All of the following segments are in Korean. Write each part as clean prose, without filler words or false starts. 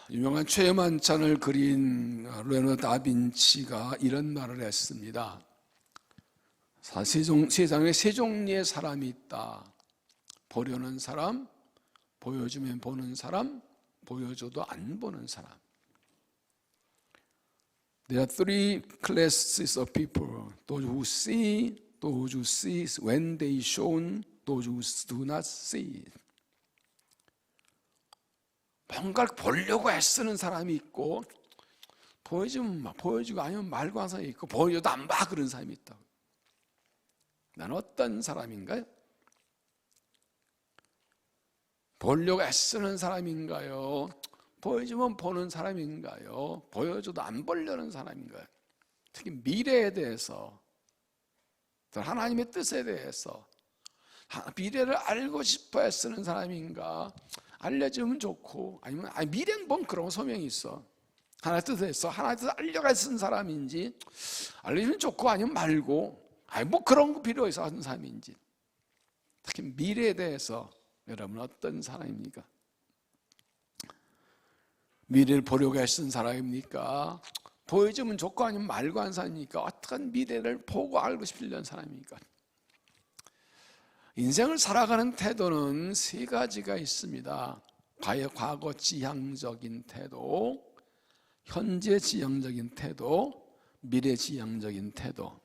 유명한 최만찬을 그린 레오나르도 다빈치가 이런 말을 했습니다. 세상에 세 종류의 사람이 있다. 보려는 사람, 보여주면 보는 사람, 보여줘도 안 보는 사람. There are three classes of people. Those who see, those who see when they shown, those who do not see. 뭔가를 보려고 애쓰는 사람이 있고, 보여주면 보여주고 아니면 말고 하는 사람이 있고, 보여줘도 안 봐 그런 사람이 있다고. 나는 어떤 사람인가요? 보려고 애쓰는 사람인가요? 보여주면 보는 사람인가요? 보여줘도 안 보려는 사람인가요? 특히 미래에 대해서, 하나님의 뜻에 대해서 미래를 알고 싶어 애쓰는 사람인가? 알려주면 좋고, 아니면 미래는 뭔 그런 소명이 있어. 하나의 뜻에 있어. 하나의 뜻을 알려고 애쓰는 사람인지, 알려주면 좋고 아니면 말고, 뭐 그런 거 필요 있어 하는 사람인지. 특히 미래에 대해서 여러분 어떤 사람입니까? 미래를 보려고 애쓰는 사람입니까? 보여주면 좋고 아니면 말고 하는 사람입니까? 어떤 미래를 보고 알고 싶으려는 사람입니까? 인생을 살아가는 태도는 세 가지가 있습니다. 과거 지향적인 태도, 현재 지향적인 태도, 미래 지향적인 태도.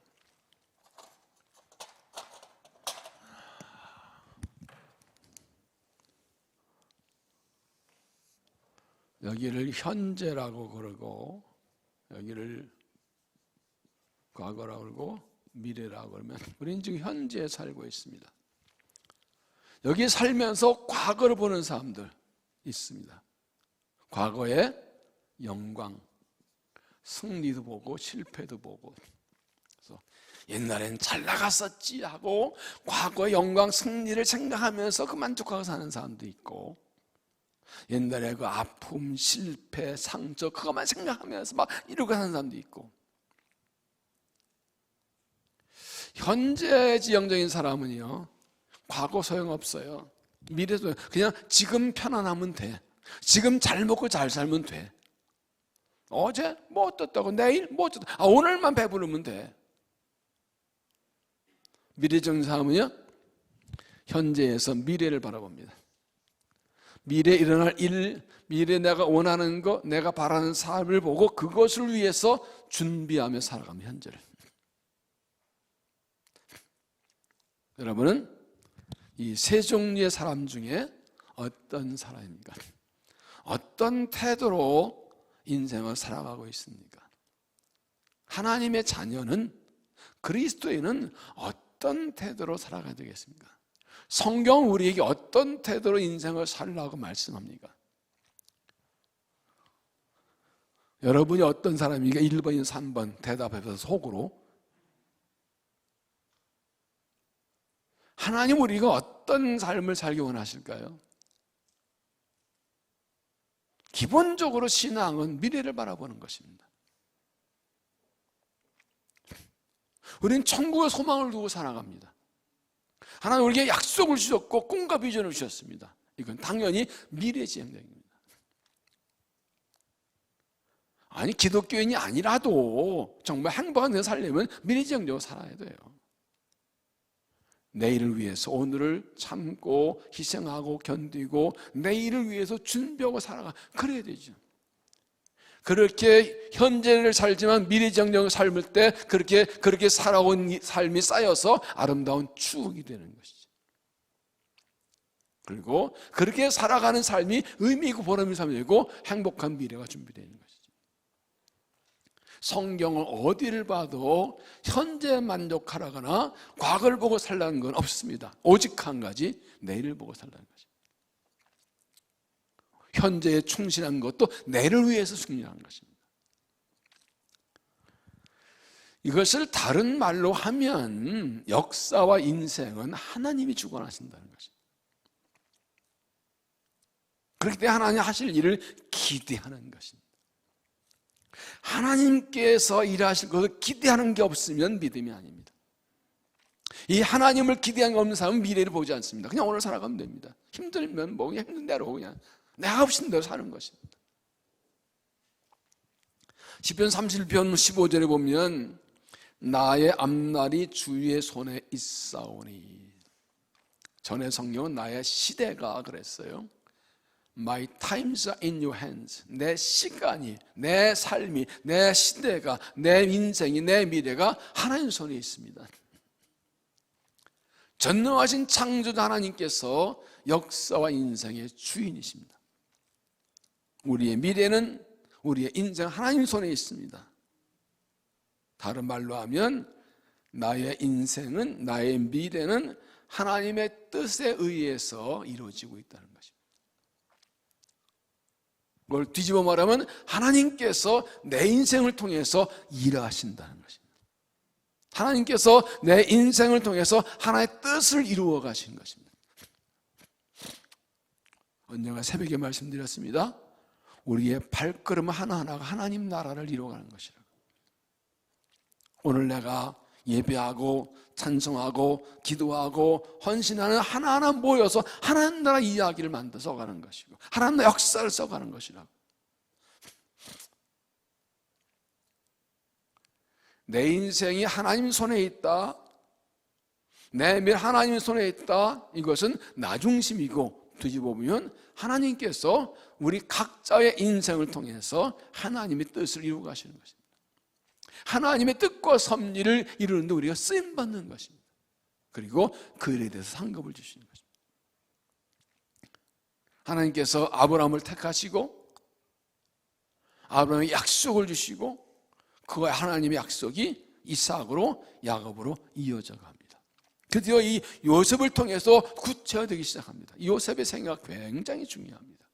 여기를 현재라고 그러고, 여기를 과거라고 그러고, 미래라고 그러면 우리는 지금 현재에 살고 있습니다. 여기 살면서 과거를 보는 사람들 있습니다. 과거의 영광, 승리도 보고 실패도 보고, 그래서 옛날엔 잘 나갔었지 하고 과거의 영광, 승리를 생각하면서 그 만족하고 사는 사람도 있고, 옛날에 그 아픔, 실패, 상처 그것만 생각하면서 막 이러고 사는 사람도 있고, 현재 지향적인 사람은요, 과거 소용없어요. 미래도 그냥 지금 편안하면 돼. 지금 잘 먹고 잘 살면 돼. 어제 뭐 어떻다고, 내일 뭐 어떻다고, 오늘만 배부르면 돼. 미래적인 사람은요, 현재에서 미래를 바라봅니다. 미래에 일어날 일, 미래에 내가 원하는 것, 내가 바라는 삶을 보고 그것을 위해서 준비하며 살아가면 현재를. 여러분은 이 세 종류의 사람 중에 어떤 사람입니까? 어떤 태도로 인생을 살아가고 있습니까? 하나님의 자녀는, 그리스도인은 어떤 태도로 살아가야 되겠습니까? 성경은 우리에게 어떤 태도로 인생을 살라고 말씀합니까? 여러분이 어떤 사람입니까? 1번이나 3번 대답해서 속으로. 하나님 우리가 어떤 삶을 살기 원하실까요? 기본적으로 신앙은 미래를 바라보는 것입니다. 우리는 천국의 소망을 두고 살아갑니다. 하나님 우리에게 약속을 주셨고 꿈과 비전을 주셨습니다. 이건 당연히 미래지향적입니다. 아니, 기독교인이 아니라도 정말 행복한 내 살려면 미래지향적으로 살아야 돼요. 내일을 위해서 오늘을 참고 희생하고 견디고 내일을 위해서 준비하고 살아가, 그래야 되죠. 그렇게 현재를 살지만 미래지향적으로 삶을 때 그렇게 살아온 삶이 쌓여서 아름다운 추억이 되는 것이죠. 그리고 그렇게 살아가는 삶이 의미 있고 보람 있는 삶이 되고 행복한 미래가 준비되는 것이죠. 성경을 어디를 봐도 현재 만족하라거나 과거를 보고 살라는 건 없습니다. 오직 한 가지, 내일을 보고 살라는 것입니다. 현재에 충실한 것도 내일을 위해서 승리하는 것입니다. 이것을 다른 말로 하면 역사와 인생은 하나님이 주관하신다는 것입니다. 그렇기 때문에 하나님 하실 일을 기대하는 것입니다. 하나님께서 일하실 것을 기대하는 게 없으면 믿음이 아닙니다. 이 하나님을 기대하는 게 없는 사람은 미래를 보지 않습니다. 그냥 오늘 살아가면 됩니다. 힘들면 뭐 그냥 힘든 대로 그냥 내가 하고 싶은 대로 사는 것입니다. 시편 31편 15절에 보면 나의 앞날이 주의 손에 있사오니, 전에 성경은 나의 시대가 그랬어요. My times are in your hands. 내 시간이, 내 삶이, 내 시대가, 내 인생이, 내 미래가 하나님 손에 있습니다. 전능하신 창조자 하나님께서 역사와 인생의 주인이십니다. 우리의 미래는, 우리의 인생 하나님 손에 있습니다. 다른 말로 하면 나의 인생은, 나의 미래는 하나님의 뜻에 의해서 이루어지고 있다는 것입니다. 그걸 뒤집어 말하면 하나님께서 내 인생을 통해서 일하신다는 것입니다. 하나님께서 내 인생을 통해서 하나의 뜻을 이루어 가신 것입니다. 언젠가 새벽에 말씀드렸습니다. 우리의 발걸음 하나하나가 하나님 나라를 이루어가는 것이라고. 오늘 내가 예배하고 찬송하고 기도하고 헌신하는 하나하나 모여서 하나님 나라 이야기를 만들어 가는 것이고 하나님 나라 역사를 써가는 것이라고. 내 인생이 하나님 손에 있다, 내 미래 하나님 손에 있다, 이것은 나 중심이고, 뒤집어 보면 하나님께서 우리 각자의 인생을 통해서 하나님의 뜻을 이루어 가시는 것입니다. 하나님의 뜻과 섭리를 이루는데 우리가 쓰임받는 것입니다. 그리고 그 일에 대해서 상급을 주시는 것입니다. 하나님께서 아브라함을 택하시고 아브라함에 약속을 주시고 그 하나님의 약속이 이삭으로 야곱으로 이어져 갑니다. 드디어 이 요셉을 통해서 구체화되기 시작합니다. 요셉의 생각 굉장히 중요합니다.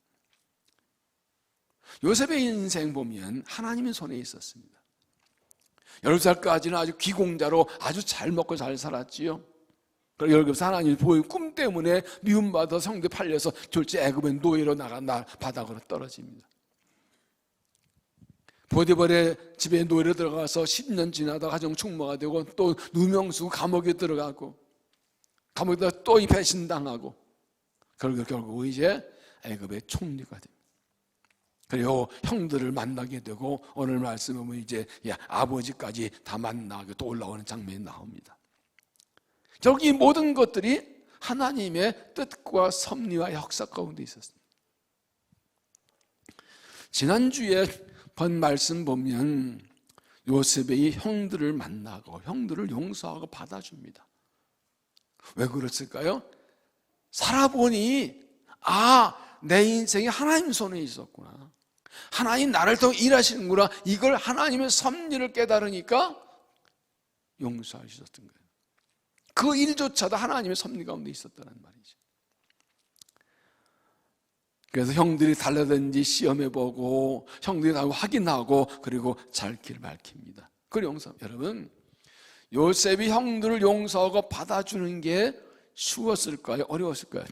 요셉의 인생 보면 하나님의 손에 있었습니다. 10살까지는 아주 귀공자로 아주 잘 먹고 잘 살았지요. 그리고 10살 하나님이 보인 꿈 때문에 미움받아 성대 팔려서 둘째 애굽의 노예로 나가 바닥으로 떨어집니다. 보디발의 집에 노예로 들어가서 10년 지나다 가정 충무가 되고 또 누명쓰고 감옥에 들어가고 감옥에다 또 배신당하고 결국 이제 애굽의 총리가 됩니다. 그리고 형들을 만나게 되고 오늘 말씀에 보면 이제 아버지까지 다 만나고 또 올라오는 장면이 나옵니다. 결국 이 모든 것들이 하나님의 뜻과 섭리와 역사 가운데 있었습니다. 지난주에 본 말씀 보면 요셉의 형들을 만나고 형들을 용서하고 받아줍니다. 왜 그랬을까요? 살아보니 내 인생이 하나님 손에 있었구나, 하나님 나를 통해 일하시는구나, 이걸 하나님의 섭리를 깨달으니까 용서하셨던 거예요. 그 일조차도 하나님의 섭리 가운데 있었다는 말이죠. 그래서 형들이 달라든지 시험해보고 형들이 다 확인하고 그리고 잘 길 밝힙니다. 그 용서, 여러분 요셉이 형들을 용서하고 받아주는 게 쉬웠을까요? 어려웠을까요?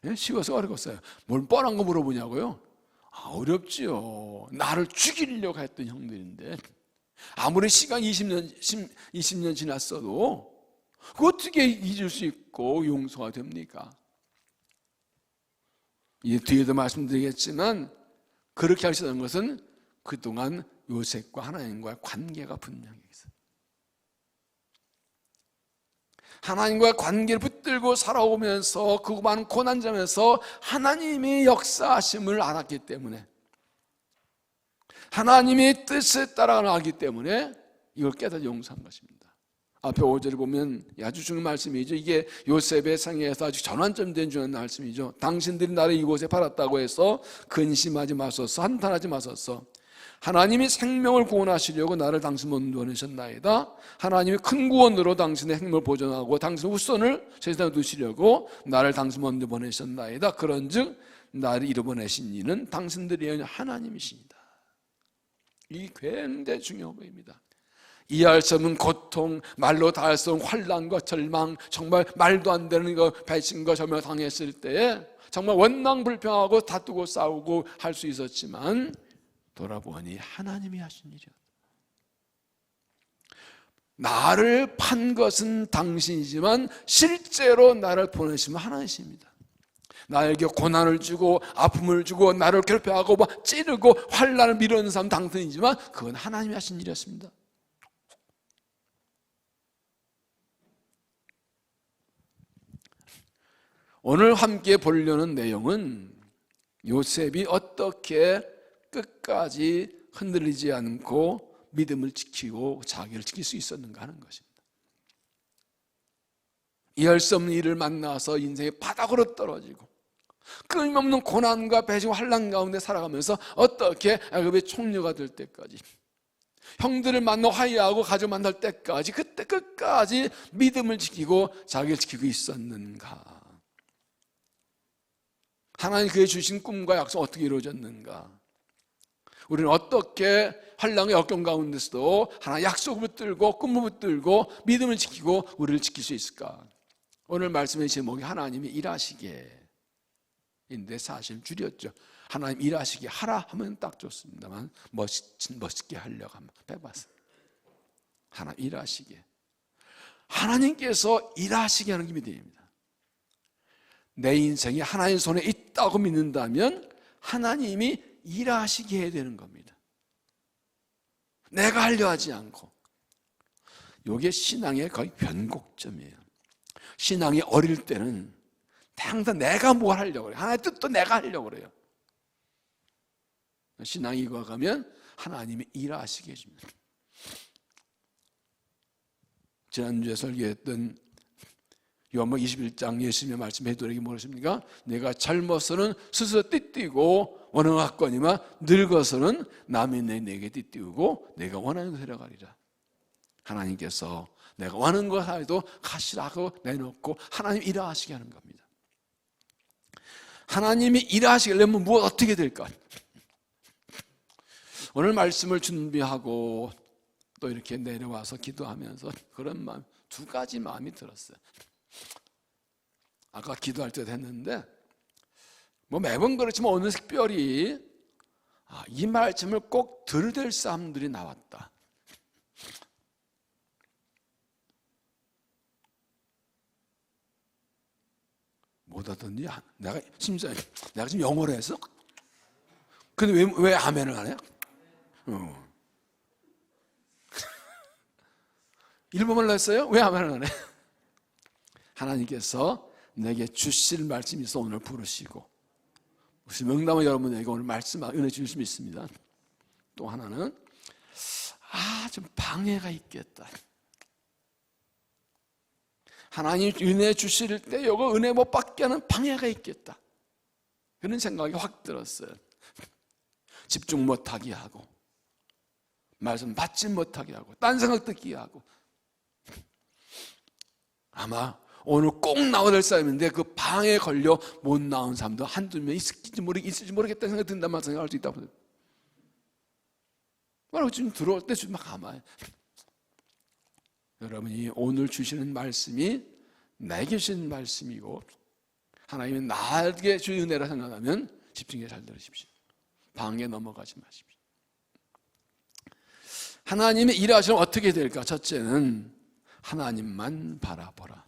예? 쉬워서 어려웠어요. 뭘 뻔한 거 물어보냐고요? 어렵지요. 나를 죽이려고 했던 형들인데 아무리 시간 20년 지났어도 어떻게 잊을 수 있고 용서가 됩니까? 이 뒤에도 말씀드리겠지만 그렇게 할 수 있는 것은 그동안 요셉과 하나님과의 관계가 분명히 있어요. 하나님과의 관계를 붙들고 살아오면서 그 많은 고난점에서 하나님의 역사하심을 알았기 때문에, 하나님의 뜻에 따라 알기 때문에 이걸 깨달아 용서한 것입니다. 앞에 5절을 보면 아주 중요한 말씀이죠. 이게 요셉의 생애에서 아주 전환점 된 중요한 말씀이죠. 당신들이 나를 이곳에 팔았다고 해서 근심하지 마소서, 한탄하지 마소서. 하나님이 생명을 구원하시려고 나를 당신 먼저 보내셨나이다. 하나님이 큰 구원으로 당신의 생명을 보존하고 당신의 후손을 세상에 두시려고 나를 당신 먼저 보내셨나이다. 그런즉 나를 이루어내신 이는 당신들이 아니라 하나님이십니다. 이 굉장히 중요한 것입니다. 이해할 수 없는 고통, 말로 다 할 수 없는 환난과 절망, 정말 말도 안 되는 거 배신과 절망을 당했을 때에 정말 원망불평하고 다투고 싸우고 할 수 있었지만 돌아보니 하나님이 하신 일이었다. 나를 판 것은 당신이지만 실제로 나를 보내시면 하나님이십니다. 나에게 고난을 주고 아픔을 주고 나를 괴롭혀하고 찌르고 환난을 미루는 사람 당선이지만 그건 하나님이 하신 일이었습니다. 오늘 함께 보려는 내용은 요셉이 어떻게 끝까지 흔들리지 않고 믿음을 지키고 자기를 지킬 수 있었는가 하는 것입니다. 이해할 수 없는 일을 만나서 인생의 바닥으로 떨어지고 끊임없는 고난과 배신과 환난 가운데 살아가면서 어떻게 애굽의 총리가 될 때까지, 형들을 만나 화해하고 가족 만날 때까지, 그때 끝까지 믿음을 지키고 자기를 지키고 있었는가? 하나님 그에 주신 꿈과 약속 어떻게 이루어졌는가? 우리는 어떻게 환난의 역경 가운데서도 하나님 약속을 붙들고 꿈을 붙들고 믿음을 지키고 우리를 지킬 수 있을까? 오늘 말씀의 제목이 하나님이 일하시게인데 사실 줄였죠. 하나님 일하시게 하라 하면 딱 좋습니다만 멋있게 하려고 한번 빼봤어요. 하나님 일하시게, 하나님께서 일하시게 하는 게 믿음입니다. 내 인생이 하나님 손에 있다고 믿는다면 하나님이 일하시게 해야 되는 겁니다. 내가 하려 하지 않고. 이게 신앙의 거의 변곡점이에요. 신앙이 어릴 때는 항상 내가 뭘 하려고 그래요. 하나님의 뜻도 내가 하려고 그래요. 신앙이 익어가면 하나님이 일하시게 해줍니다. 지난주에 설교했던 요한복음 21장 예수님의 말씀 베드로에게 뭐랬습니까? 내가 젊어서는 스스로 띠띠고 원하거니와 늙어서는 남이 내게 띠띠우고 내가 원하는 것을 해가리라. 하나님께서 내가 원하는 것 하여도 가시라고 내놓고 하나님 일하시게 하는 겁니다. 하나님이 일하시려면 무엇 어떻게 될까? 오늘 말씀을 준비하고 또 이렇게 내려와서 기도하면서 그런 마음, 두 가지 마음이 들었어요. 아까 기도할 때도 했는데 매번 그렇지만 오늘 특별히 이 말씀을 꼭 들을 사람들이 나왔다. 못 하던지 내가 지금 영어로 했어? 근데 왜 아멘을 안 해요? 일본말로 했어요? 왜 아멘을 안 해? 하나님께서 내게 주실 말씀이 있어 오늘 부르시고, 혹시 명담은 여러분에게 오늘 말씀 은혜 주실 수 있습니다. 또 하나는 좀 방해가 있겠다. 하나님 은혜 주실 때 이거 은혜 못 받게 하는 방해가 있겠다. 그런 생각이 확 들었어요. 집중 못하게 하고, 말씀 받지 못하게 하고, 딴 생각 듣게 하고. 아마 오늘 꼭 나와야 될 사람인데 그 방에 걸려 못 나온 사람도 한두 명 있을지 모르겠다는 생각이 든다만 생각할 수 있다고. 말하고 지금 들어올 때 좀 가만히. 여러분이 오늘 주시는 말씀이 내게 주신 말씀이고 하나님이 나에게 주신 은혜라 생각하면 집중해 잘 들으십시오. 방에 넘어가지 마십시오. 하나님이 일하시면 어떻게 될까? 첫째는 하나님만 바라보라.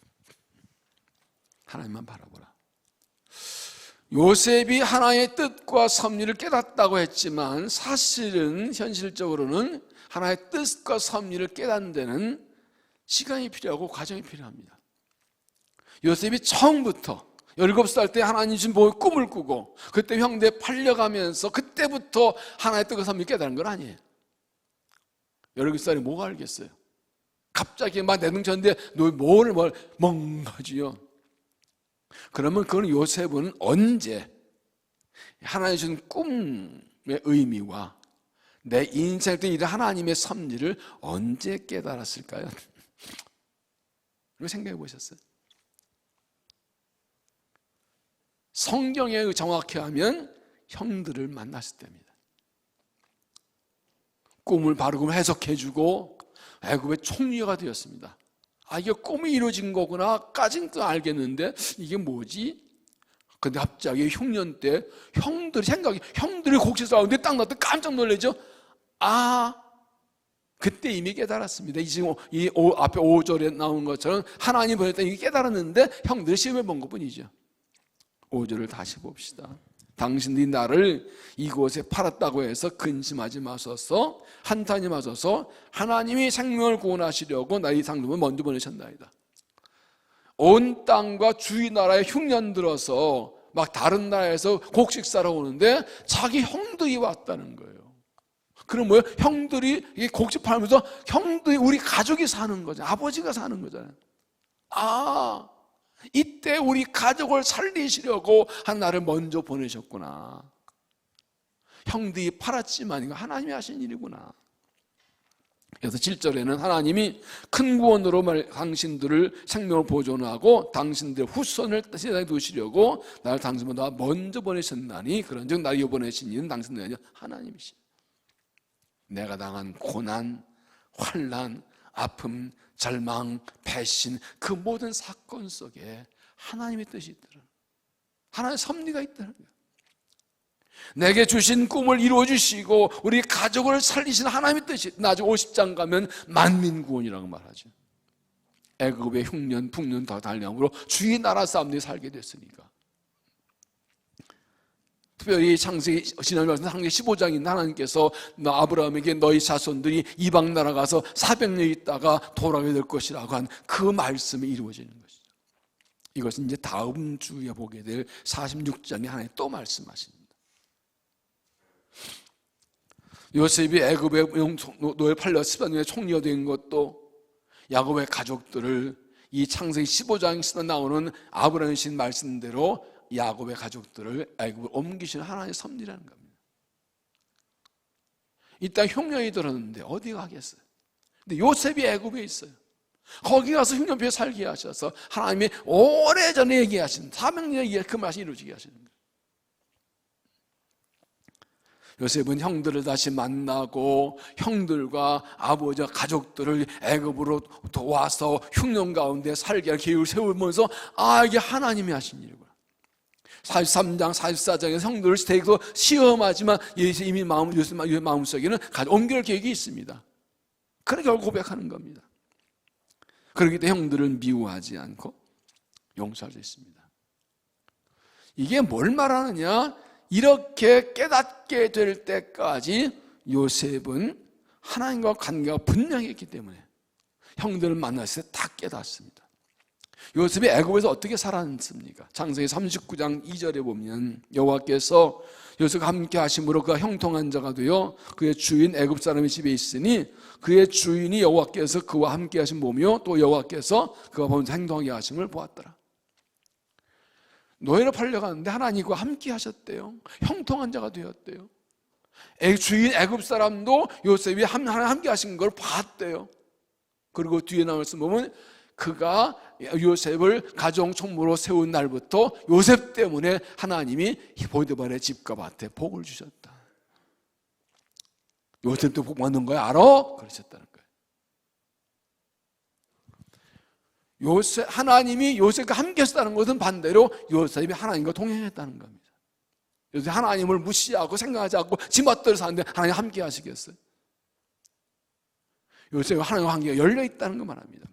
하나님만 바라보라. 요셉이 하나님의 뜻과 섭리를 깨닫다고 했지만 사실은 현실적으로는 하나님의 뜻과 섭리를 깨닫는 데는 시간이 필요하고 과정이 필요합니다. 요셉이 처음부터 17살 때 하나님 주신 꿈을 꾸고 그때 형제에 팔려가면서 그때부터 하나님의 뜻과 섭리를 깨닫는 건 아니에요. 17살이 뭐가 알겠어요? 갑자기 막 내등쳤는데 뭘 멍하지요. 그러면 그건 요셉은 언제 하나님 주신 꿈의 의미와 내 인생에 일을 하나님의 섭리를 언제 깨달았을까요? 생각해 보셨어요? 성경에 정확히 하면 형들을 만났을 때입니다. 꿈을 바르고 해석해주고 애굽의 총리가 되었습니다. 이게 꿈이 이루어진 거구나 까진 또 알겠는데 이게 뭐지? 근데 갑자기 흉년 때 형들이 곡식 싸우는데 딱 나왔더니 깜짝 놀라죠. 그때 이미 깨달았습니다. 지금 앞에 5절에 나온 것처럼 하나님 보냈다 이게 깨달았는데 형들이 시험해 본 것뿐이죠. 5절을 다시 봅시다. 당신들이 나를 이곳에 팔았다고 해서 근심하지 마소서. 한탄히 마소서. 하나님이 생명을 구원하시려고 나의 상급을 먼저 보내셨나이다. 온 땅과 주위 나라에 흉년 들어서 막 다른 나라에서 곡식사러 오는데 자기 형들이 왔다는 거예요. 그럼 뭐예요? 형들이 곡식 팔면서 형들이 우리 가족이 사는 거죠. 아버지가 사는 거잖아요. 아, 이때 우리 가족을 살리시려고 나를 먼저 보내셨구나. 형들이 팔았지만 이거 하나님이 하신 일이구나. 그래서 7절에는 하나님이 큰 구원으로 당신들을 생명을 보존하고 당신들의 후손을 세상에 두시려고 나를 당신보다 먼저 보내셨나니 그런즉 나를 이어보내신 이는 당신들이 아니라 하나님이시다. 내가 당한 고난, 환난, 아픔, 절망, 배신 그 모든 사건 속에 하나님의 뜻이 있더라. 하나님의 섭리가 있다는 거예요. 내게 주신 꿈을 이루어주시고 우리 가족을 살리신 하나님의 뜻이 나중에 50장 가면 만민구원이라고 말하죠. 애굽의 흉년, 풍년 다 달량으로 주의 나라 사람들이 살게 됐으니까. 특별히 창세기 지난 말씀 창세기 15장인 하나님께서 아브라함에게 너희 자손들이 이방 나라 가서 400년 있다가 돌아오게 될 것이라고 한 그 말씀이 이루어지는 것이죠. 이것은 이제 다음 주에 보게 될 46장에 하나님 또 말씀하십니다. 요셉이 애굽의 노예 팔려 10년에 총리가 된 것도 야곱의 가족들을 이 창세기 15장에 나오는 아브라함의 신 말씀대로 야곱의 가족들을 애굽으로 옮기시는 하나님의 섭리라는 겁니다. 이 땅 흉년이 들었는데 어디 가겠어요? 근데 요셉이 애굽에 있어요. 거기 가서 흉년표에 살게 하셔서 하나님이 오래전에 얘기하신 400년에 그 말씀이 이루어지게 하시는 거예요. 요셉은 형들을 다시 만나고 형들과 아버지와 가족들을 애굽으로 도와서 흉년 가운데 살게 할 계획을 세우면서 이게 하나님이 하신 일이구나. 43장, 44장에서 형들을 대해서 시험하지만 이미 요셉 마음속에는 옮길 계획이 있습니다. 그렇게 결국 고백하는 겁니다. 그렇기 때문에 형들을 미워하지 않고 용서할 수 있습니다. 이게 뭘 말하느냐? 이렇게 깨닫게 될 때까지 요셉은 하나님과 관계가 분명했기 때문에 형들을 만났을 때 다 깨닫습니다. 요셉이 애굽에서 어떻게 살았습니까? 창세기 39장 2절에 보면 여호와께서 요셉과 함께 하심으로 그가 형통한 자가 되어 그의 주인 애굽 사람의 집에 있으니 그의 주인이 여호와께서 그와 함께 하심 보며 또 여호와께서 그가 보면서 행동하게 하심을 보았더라. 노예로 팔려가는데 하나님과 함께 하셨대요. 형통한 자가 되었대요. 주인 애굽 사람도 요셉이 하나님 함께 하신 걸 봤대요. 그리고 뒤에 나올 말씀 보면 그가 요셉을 가정 총무로 세운 날부터 요셉 때문에 하나님이 보디발의 집과 밭에 복을 주셨다. 요셉도 복 받는 거야 알아? 그러셨다는 거예요. 하나님이 요셉과 함께 했다는 것은 반대로 요셉이 하나님과 동행했다는 겁니다. 요셉이 하나님을 무시하고 생각하지 않고 지 멋대로 사는데 하나님 함께 하시겠어요? 요셉이 하나님과 관계가 열려 있다는 거 말합니다.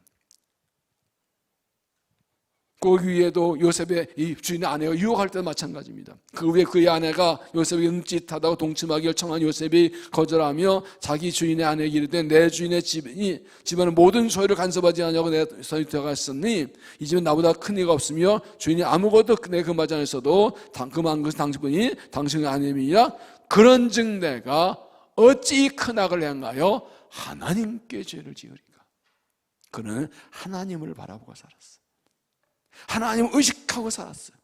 그 위에도 요셉의 이 주인의 아내가 유혹할 때도 마찬가지입니다. 그 위에 그의 아내가 요셉이 음짓하다고 동침하기 요청한 요셉이 거절하며 자기 주인의 아내에게 이르되 내 주인의 집안은 모든 소유를 간섭하지 않냐고 내가 들어갔으니 이 집은 나보다 큰 이가 없으며 주인이 아무것도 내 금하지 않았어도 금한 것은 당신뿐이니 당신의 아내임이라. 그런즉 내가 어찌 큰 악을 행하여 하나님께 죄를 지으리까. 그는 하나님을 바라보고 살았어. 하나님을 의식하고 살았어요.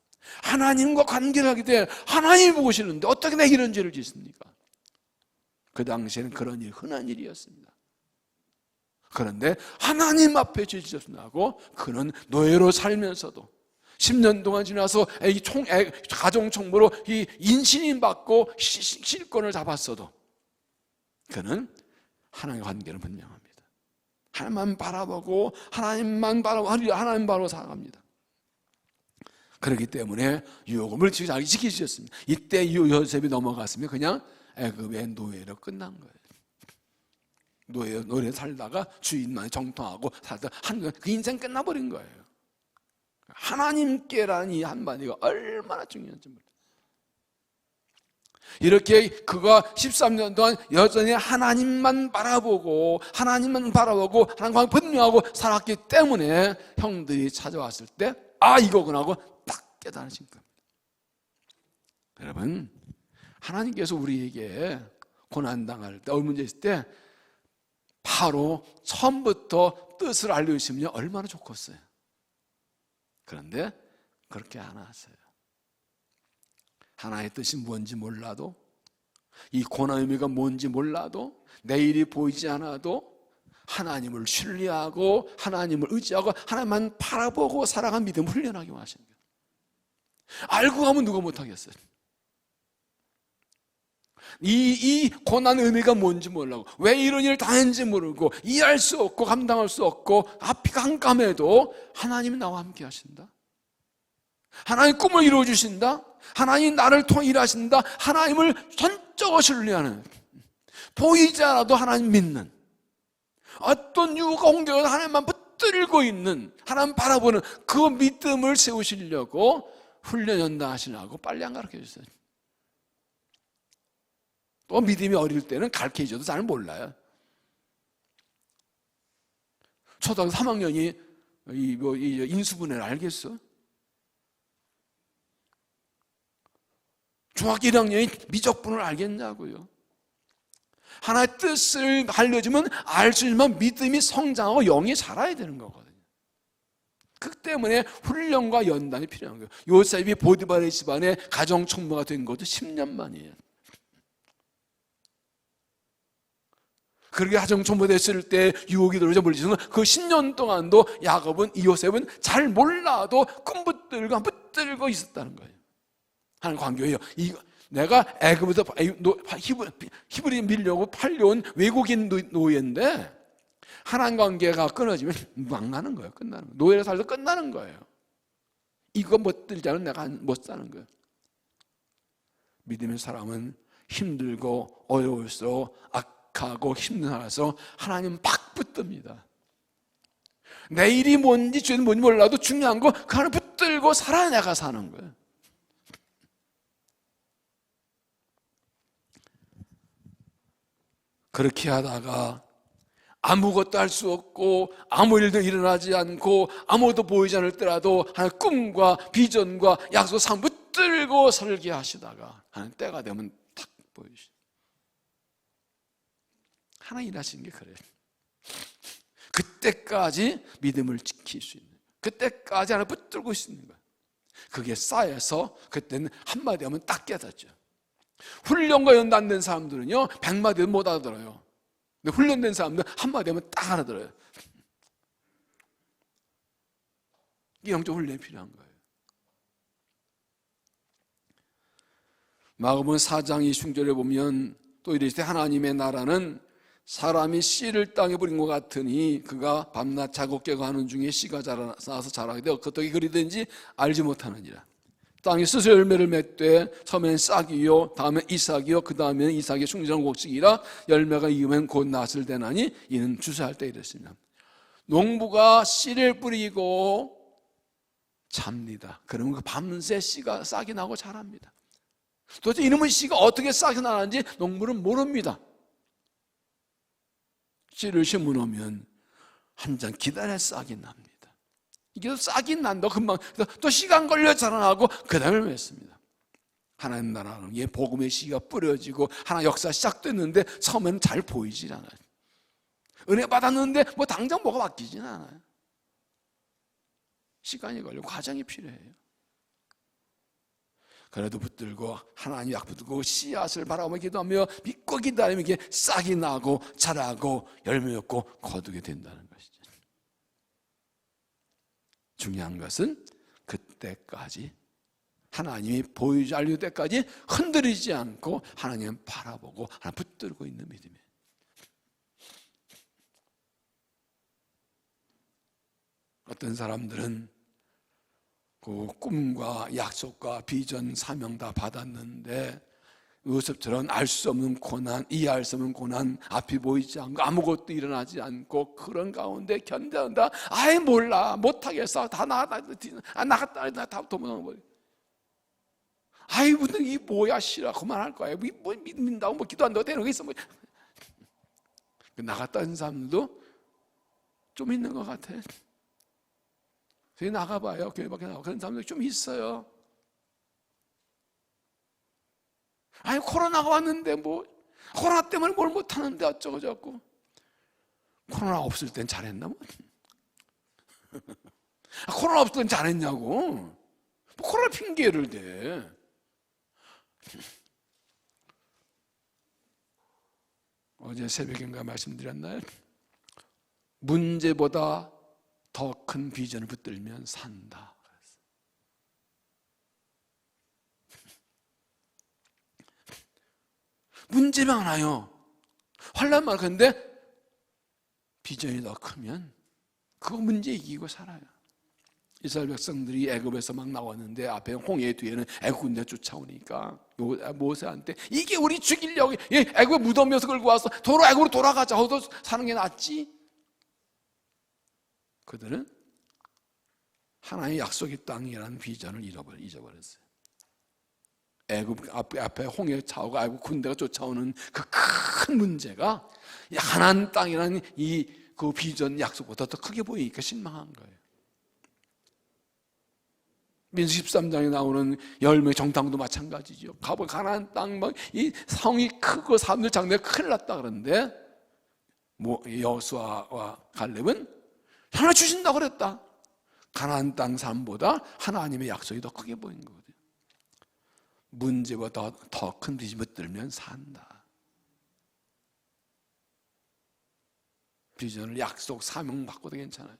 하나님과 관계를 하게 돼 하나님이 보시는데 어떻게 내가 이런 죄를 짓습니까? 그 당시에는 그런 일이 흔한 일이었습니다. 그런데 하나님 앞에 죄 짓었나 하고 그는 노예로 살면서도 10년 동안 지나서 가정 총무로 이 인신임 받고 실권을 잡았어도 그는 하나님과 관계는 분명합니다. 하나님만 바라보고 하나님만 바라보고 살아갑니다. 그렇기 때문에 유혹을 잘 지키셨습니다. 이때 요셉이 넘어갔으면 그냥 애굽의 노예로 끝난 거예요. 노예 살다가 주인만 정통하고 살다 그 인생 끝나버린 거예요. 하나님께라는 이 한마디가 얼마나 중요한지 몰라요. 이렇게 그가 13년 동안 여전히 하나님만 바라보고 하나님과 분명하고 살았기 때문에 형들이 찾아왔을 때 이거구나 하고 딱 깨달으신 겁니다. 여러분, 하나님께서 우리에게 고난당할 때, 문제 있을 때 바로 처음부터 뜻을 알려주시면 얼마나 좋겠어요. 그런데 그렇게 안 하세요. 하나의 뜻이 뭔지 몰라도, 이 고난의 의미가 뭔지 몰라도, 내일이 보이지 않아도 하나님을 신뢰하고 하나님을 의지하고 하나님만 바라보고 살아간 믿음을 훈련하기 원하시는 거예요. 알고 가면 누가 못하겠어요. 이 고난의 의미가 뭔지 모르고, 왜 이런 일을 당했는지 모르고, 이해할 수 없고 감당할 수 없고 앞이 깜깜해도 하나님이 나와 함께 하신다, 하나님 꿈을 이루어주신다, 하나님 나를 통해 일하신다, 하나님을 전적으로 신뢰하는, 보이지 않아도 하나님 믿는, 어떤 유혹과 홍경에도 하나님만 붙들고 있는, 하나님 바라보는 그 믿음을 세우시려고 훈련 연당하시라고 빨리 안 가르쳐주세요. 또 믿음이 어릴 때는 가르쳐줘도 잘 몰라요. 초등학교 3학년이 인수분해를 알겠어? 중학교 1학년이 미적분을 알겠냐고요. 하나의 뜻을 알려주면 알 수 있지만 믿음이 성장하고 영이 자라야 되는 거거든요. 그 때문에 훈련과 연단이 필요한 거예요. 요셉이 보디바르 집안의 가정총무가 된 것도 10년 만이에요. 그렇게 가정총무 됐을 때 유혹이 들어오자 물리치는 그 10년 동안도 요셉은 잘 몰라도 꿈 붙들고 있었다는 거예요. 하는 관계예요. 내가 애굽에서 히브리 밀려고 팔려온 외국인 노예인데 하나님 관계가 끊어지면 망하는 거예요. 끝나는 거예요. 노예로 살다 끝나는 거예요. 이거 못 들지 않으면 내가 못 사는 거예요. 믿음의 사람은 힘들고 어려울수록 악하고 힘든 하나서 하나님 막 붙듭니다. 내일이 뭔지 주는 뭔지 몰라도 중요한 거 그 하나 붙들고 살아내가 사는 거예요. 그렇게 하다가 아무것도 할 수 없고 아무 일도 일어나지 않고 아무것도 보이지 않을 때라도 하나님 꿈과 비전과 약속 삶 붙들고 살게 하시다가 하나님 때가 되면 탁 보여주시죠. 하나님 일하시는 게 그래요. 그때까지 믿음을 지킬 수 있는, 그때까지 하나 붙들고 있는 거예요. 그게 쌓여서 그때는 한마디 하면 딱 깨닫죠. 훈련과 연단된 사람들은요 100마디도 못 알아들어요. 근데 훈련된 사람들은 한마디 하면 딱 알아들어요. 이게 영적 훈련이 필요한 거예요. 마가복음 4장 20절에 보면 또 이르시되 하나님의 나라는 사람이 씨를 땅에 뿌린 것 같으니 그가 밤낮 작업게 가는 중에 씨가 쌓아서 자라게 되어 어떻게 그리든지 알지 못하느니라. 땅이 스스로 열매를 맺되 처음에는 싹이요 다음에 이삭이요 그 다음에는 이삭의 충실한 곡식이라 열매가 익으면 곧 낫을 되나니 이는 주사할 때 이랬습니다. 농부가 씨를 뿌리고 잡니다. 그러면 그 밤새 씨가 싹이 나고 자랍니다. 도대체 이놈의 씨가 어떻게 싹이 나는지 농부는 모릅니다. 씨를 심어놓으면 한 장 기다려 싹이 납니다. 이게 싹이 난다 금방 또 시간 걸려 자라나고 그 다음에 맺습니다. 하나님 나라는 예 복음의 씨가 뿌려지고 하나 역사 시작됐는데 처음에는 잘 보이질 않아요. 은혜 받았는데 뭐 당장 뭐가 바뀌진 않아요. 시간이 걸리고 과정이 필요해요. 그래도 붙들고 하나님 약 붙들고 씨앗을 바라보며 기도하며 믿고 기다리면 이게 싹이 나고 자라고 열매 맺고 거두게 된다는 것이죠. 중요한 것은 그때까지 하나님이 보이지 알릴 때까지 흔들리지 않고 하나님 바라보고 하나님 붙들고 있는 믿음이에요. 어떤 사람들은 그 꿈과 약속과 비전 사명 다 받았는데 요셉처럼 알 수 없는 고난, 이해할 수 없는 고난, 앞이 보이지 않고 아무것도 일어나지 않고 그런 가운데 견뎌낸다. 아예 몰라, 못하겠어, 다 나갔다 다 도망가버려. 아이고 이 뭐야, 싫어, 그만할 거야. 뭐 믿는다고 뭐 기도한다고 되는 거 있어 뭐. 나갔다는 사람들도 좀 있는 것 같아. 저희 나가봐요, 교회 밖에 나가. 그런 사람들 좀 있어요. 아니 코로나가 왔는데 뭐 코로나 때문에 뭘 못하는데 어쩌고 저쩌고. 코로나 없을 땐 잘했나 뭐. 코로나 없을 땐 잘했냐고. 뭐 코로나 핑계를 대. 어제 새벽인가 말씀드렸나요? 문제보다 더 큰 비전을 붙들면 산다. 문제 많아요. 환난 많은데 비전이 더 크면 그 문제 이기고 살아요. 이스라엘 백성들이 애굽에서 막 나왔는데 앞에 홍해 뒤에는 애굽 군대 쫓아오니까 모세한테 이게 우리 죽이려고 애굽 무덤에서 끌고 와서 도로 애굽으로 돌아가자. 거기서 사는 게 낫지. 그들은 하나님의 약속의 땅이라는 비전을 잊어버렸어요. 애굽 앞에 홍해 차오고 애굽 군대가 쫓아오는 그 큰 문제가 가나안 땅이라는 그 비전 약속보다 더 크게 보이니까 실망한 거예요. 민수 13장에 나오는 열매 정탐도 마찬가지죠. 가나안 땅 막 이 성이 크고 사람들 장래가 큰일 났다 그러는데 여호수아와 갈렙은 하나 주신다 그랬다. 가나안 땅 삶보다 하나님의 약속이 더 크게 보이는 거거든요. 문제보다 더 큰 비전을 들면 산다. 비전을 약속, 사명 바꿔도 괜찮아요.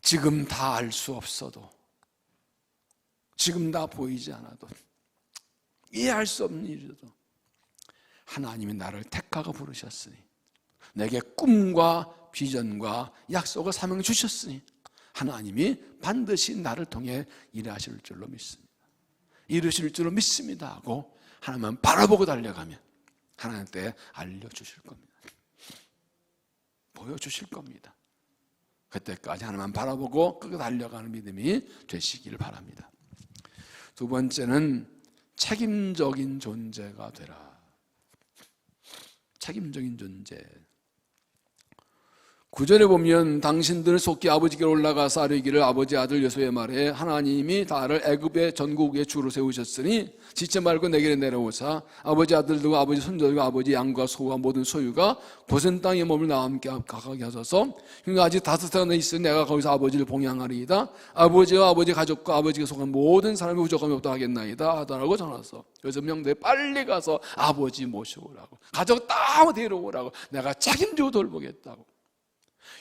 지금 다 알 수 없어도, 지금 다 보이지 않아도, 이해할 수 없는 일이라도 하나님이 나를 택하고 부르셨으니, 내게 꿈과 비전과 약속을 사명 주셨으니 하나님이 반드시 나를 통해 일하실 줄로 믿습니다. 이루실 줄로 믿습니다 하고 하나님만 바라보고 달려가면 하나님께 알려주실 겁니다. 보여주실 겁니다. 그때까지 하나님만 바라보고 끝까지 달려가는 믿음이 되시기를 바랍니다. 두 번째는 책임적인 존재가 되라. 책임적인 존재. 9절에 보면 당신들은 속히 아버지께로 올라가서 아뢰기를 아버지 아들 요셉의 말에 하나님이 나를 애굽의 전국에 주로 세우셨으니 지체 말고 내게로 내려오사 아버지 아들들과 아버지 손자들과 아버지 양과 소와 모든 소유가 고센 땅에 몸을 나와 함께 가게 하소서. 흉가 아직 5해나 있으니 내가 거기서 아버지를 봉양하리이다. 아버지와 아버지 가족과 아버지가 속한 모든 사람이 부족함이 없다 하겠나이다 하더라고 전하소. 그래서 명도에 빨리 가서 아버지 모셔오라고, 가족 다 데려오라고, 내가 책임지고 돌보겠다고.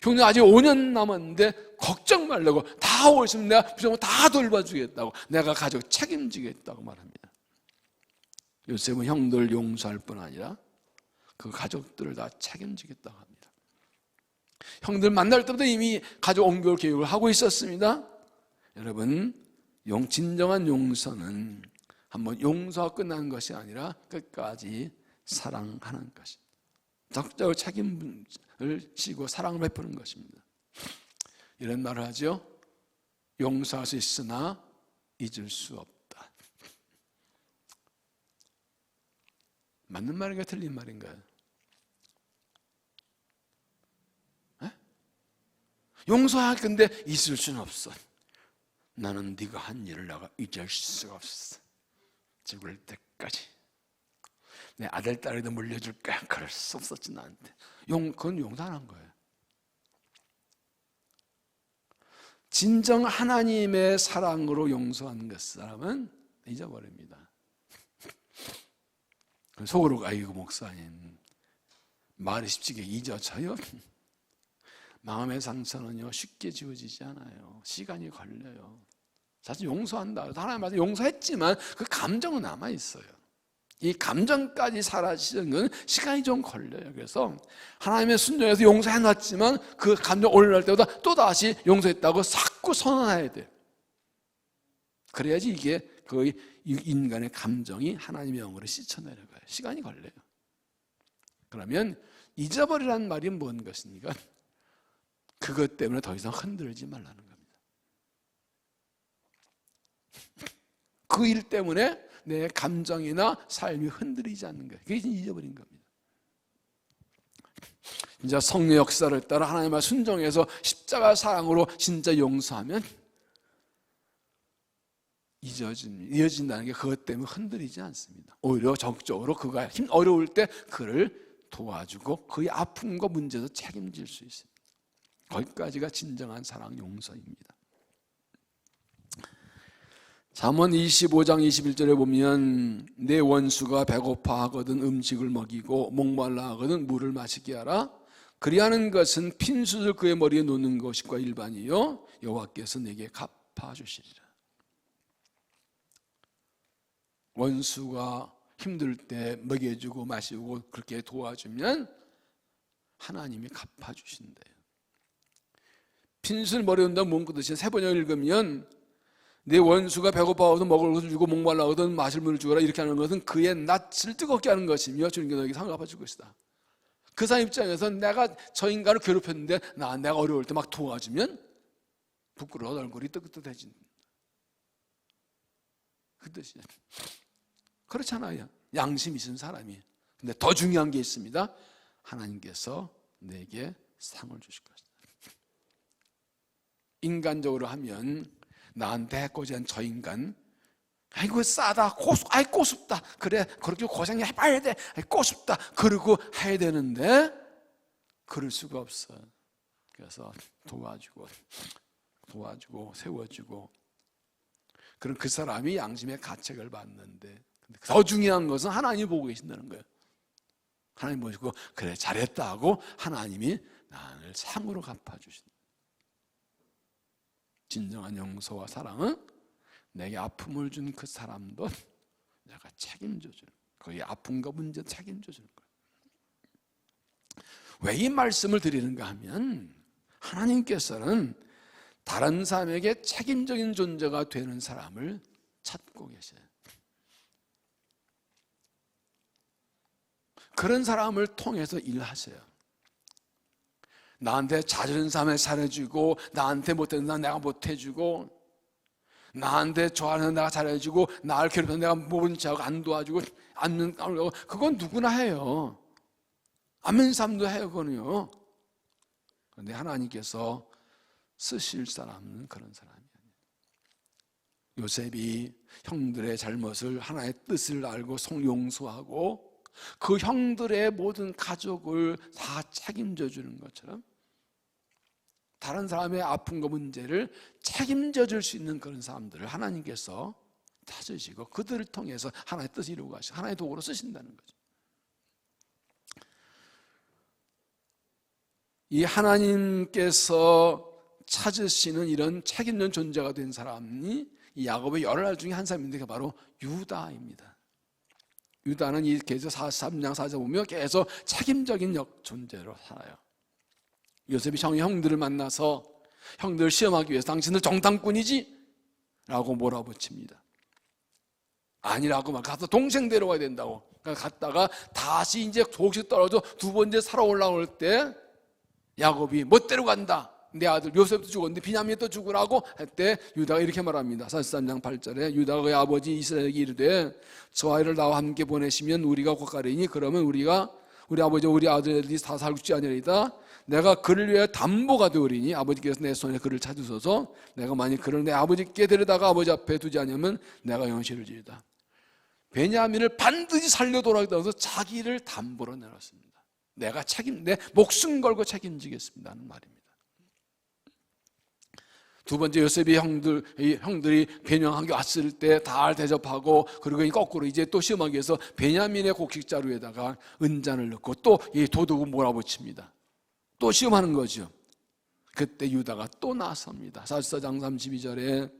형님 아직 5년 남았는데 걱정 말라고, 다 오시면 내가 무조건 다 돌봐주겠다고, 내가 가족 책임지겠다고 말합니다. 요셉은 형들 용서할 뿐 아니라 그 가족들을 다 책임지겠다고 합니다. 형들 만날 때부터 이미 가족 옮겨올 계획을 하고 있었습니다. 여러분, 진정한 용서는 한번 용서가 끝나는 것이 아니라 끝까지 사랑하는 것입니다. 적극적으로 책임을 지고 사랑을 베푸는 것입니다. 이런 말을 하죠. 용서할 수 있으나 잊을 수 없다. 맞는 말인가요? 틀린 말인가요? 용서할 건데 잊을 수는 없어. 나는 네가 한 일을 내가 잊을 수가 없어. 죽을 때까지 내 아들 딸에도 물려줄 거야. 그럴 수 없었지 나한테. 그건 용서한 거예요. 진정 하나님의 사랑으로 용서하는 것 사람은 잊어버립니다. 속으로 아이고 목사님 말이 쉽지게 잊어져요. 마음의 상처는요 쉽게 지워지지 않아요. 시간이 걸려요. 사실 용서한다. 하나님한테 용서했지만 그 감정은 남아있어요. 이 감정까지 사라지는 건 시간이 좀 걸려요. 그래서 하나님의 순종에서 용서해놨지만 그 감정 올라올 때보다 또다시 용서했다고 자꾸 선언해야 돼요. 그래야지 이게 그 인간의 감정이 하나님의 영으로 씻어내려가요. 시간이 걸려요. 그러면 잊어버리라는 말이 뭔 것입니까? 그것 때문에 더 이상 흔들지 말라는 겁니다. 그 일 때문에 내 감정이나 삶이 흔들리지 않는 거예요. 그게 잊어버린 겁니다. 진짜 성령 역사를 따라 하나님의 순종해서 십자가 사랑으로 진짜 용서하면 이어진다는 게 그것 때문에 흔들리지 않습니다. 오히려 적극적으로 그가 어려울 때 그를 도와주고 그의 아픔과 문제도 책임질 수 있습니다. 거기까지가 진정한 사랑 용서입니다. 잠언 25장 21절에 보면 내 원수가 배고파하거든 음식을 먹이고 목말라 하거든 물을 마시게 하라. 그리하는 것은 핀수를 그의 머리에 놓는 것과 일반이요 여호와께서 내게 갚아주시리라. 원수가 힘들 때 먹여주고 마시고 그렇게 도와주면 하나님이 갚아주신대요. 핀수를 머리에 놓는다는 뭔 뜻이야? 세 번역 읽으면 내 원수가 배고파하거든 먹을 것을 주고 목말라하거든 마실 물을 주거라. 이렇게 하는 것은 그의 낯을 뜨겁게 하는 것이며 주님께 너에게 상을 갚아줄 것이다. 그 사람 입장에서 내가 저 인간을 괴롭혔는데 내가 어려울 때 막 도와주면 부끄러워 얼굴이 뜨뜻해진다. 그 뜻이에요. 그렇잖아요. 양심 있는 사람이. 근데 더 중요한 게 있습니다. 하나님께서 내게 상을 주실 것이다. 인간적으로 하면 나한테 해코지한 저 인간, 아이고 싸다, 꼬숩다. 그래 그렇게 고생해봐야 돼. 꼬숩다. 그러고 해야 되는데 그럴 수가 없어. 그래서 도와주고 세워주고 그럼 그 사람이 양심의 가책을 받는데 더 중요한 것은 하나님이 보고 계신다는 거예요. 하나님 보시고 그래 잘했다 하고 하나님이 나를 상으로 갚아주신다. 진정한 용서와 사랑은 내게 아픔을 준 그 사람도 내가 책임져 주는 거예요. 그의 아픔과 문제 책임져 주는 거예요. 왜 이 말씀을 드리는가 하면 하나님께서는 다른 사람에게 책임적인 존재가 되는 사람을 찾고 계셔요. 그런 사람을 통해서 일하세요. 나한테 잦은 삶에 잘해주고 나한테 못되는 사람 내가 못해주고 나한테 좋아하는 내가 잘해주고 나를 괴롭히는 내가 모른 척하고 안 도와주고 그건 누구나 해요. 아멘 삶도 해요. 그거는요. 그런데 하나님께서 쓰실 사람은 그런 사람이 아니에요. 요셉이 형들의 잘못을 하나의 뜻을 알고 용서하고 그 형들의 모든 가족을 다 책임져 주는 것처럼 다른 사람의 아픔과 문제를 책임져 줄 수 있는 그런 사람들을 하나님께서 찾으시고 그들을 통해서 하나의 뜻을 이루고 가시고 하나의 도구로 쓰신다는 거죠. 이 하나님께서 찾으시는 이런 책임진 존재가 된 사람이 이 야곱의 열날 중에 한 사람인데 그게 바로 유다입니다. 유다는 이 계속 43장 4절 보면 계속 책임적인 존재로 살아요. 요셉이 형들을 만나서 형들을 시험하기 위해서 당신들 정탐꾼이지? 라고 몰아붙입니다. 아니라고 막 가서 동생 데려와야 된다고. 갔다가 다시 이제 조금씩 떨어져 두 번째 살아 올라올 때 야곱이 못 데려간다. 내 아들 요셉도 죽었는데 비냐민도 죽으라고 할 때 유다가 이렇게 말합니다. 43장 8절에 유다가 그의 아버지 이스라엘에게 이르되 저 아이를 나와 함께 보내시면 우리가 고가리니 그러면 우리 아버지와 우리 아들들이 다 살지 아니리이다. 내가 그를 위해 담보가 되오리니 아버지께서 내 손에 그를 찾으소서. 내가 만일 그를 내 아버지께 데려다가 아버지 앞에 두지 않으면 내가 영시를 지리다. 베냐민을 반드시 살려도록 하겠다고 해서 자기를 담보로 내놨습니다. 내가 내 목숨 걸고 책임지겠습니다 하는 말입니다. 두 번째 요셉이 형들이 변형하게 왔을 때 다 대접하고 그리고 거꾸로 이제 또 시험하기 위해서 베냐민의 곡식 자루에다가 은잔을 넣고 또 이 도둑을 몰아붙입니다. 또 시험하는 거죠. 그때 유다가 또 나섭니다. 44장 32절에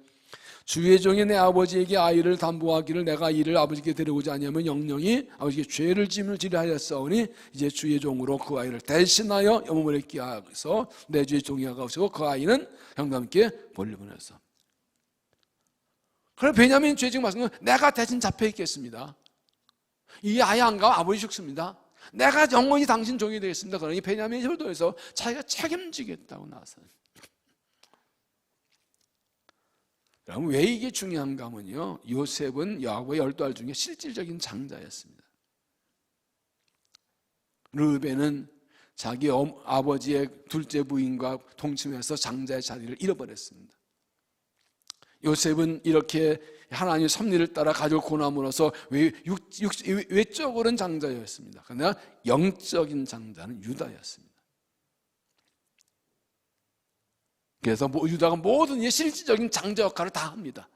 주의 종이 내 아버지에게 아이를 담보하기를 내가 이를 아버지께 데려오지 아니하면 영영이 아버지께 죄를 지리라 하였사오니 이제 주의 종으로 그 아이를 대신하여 영문에 있게 하여서 내 주의 종이 가시고 그 아이는 형과 함께 멀리 보냈어. 그래 베냐민 죄 지금 말씀은 내가 대신 잡혀 있겠습니다. 이 아이 안 가면 아버지 죽습니다. 내가 영원히 당신 종이 되겠습니다. 그러니 베냐민이 혈도에서 자기가 책임지겠다고 나서요. 여러분 왜 이게 중요한가 하면요, 요셉은 야곱의 12알 중에 실질적인 장자였습니다. 르우벤은 자기 아버지의 둘째 부인과 동침해서 장자의 자리를 잃어버렸습니다. 요셉은 이렇게 하나님의 섭리를 따라 가족을 고남으로써 외적으로는 장자였습니다. 그러나 영적인 장자는 유다였습니다. 그래서 유다가 모든 실질적인 장자 역할을 다 합니다.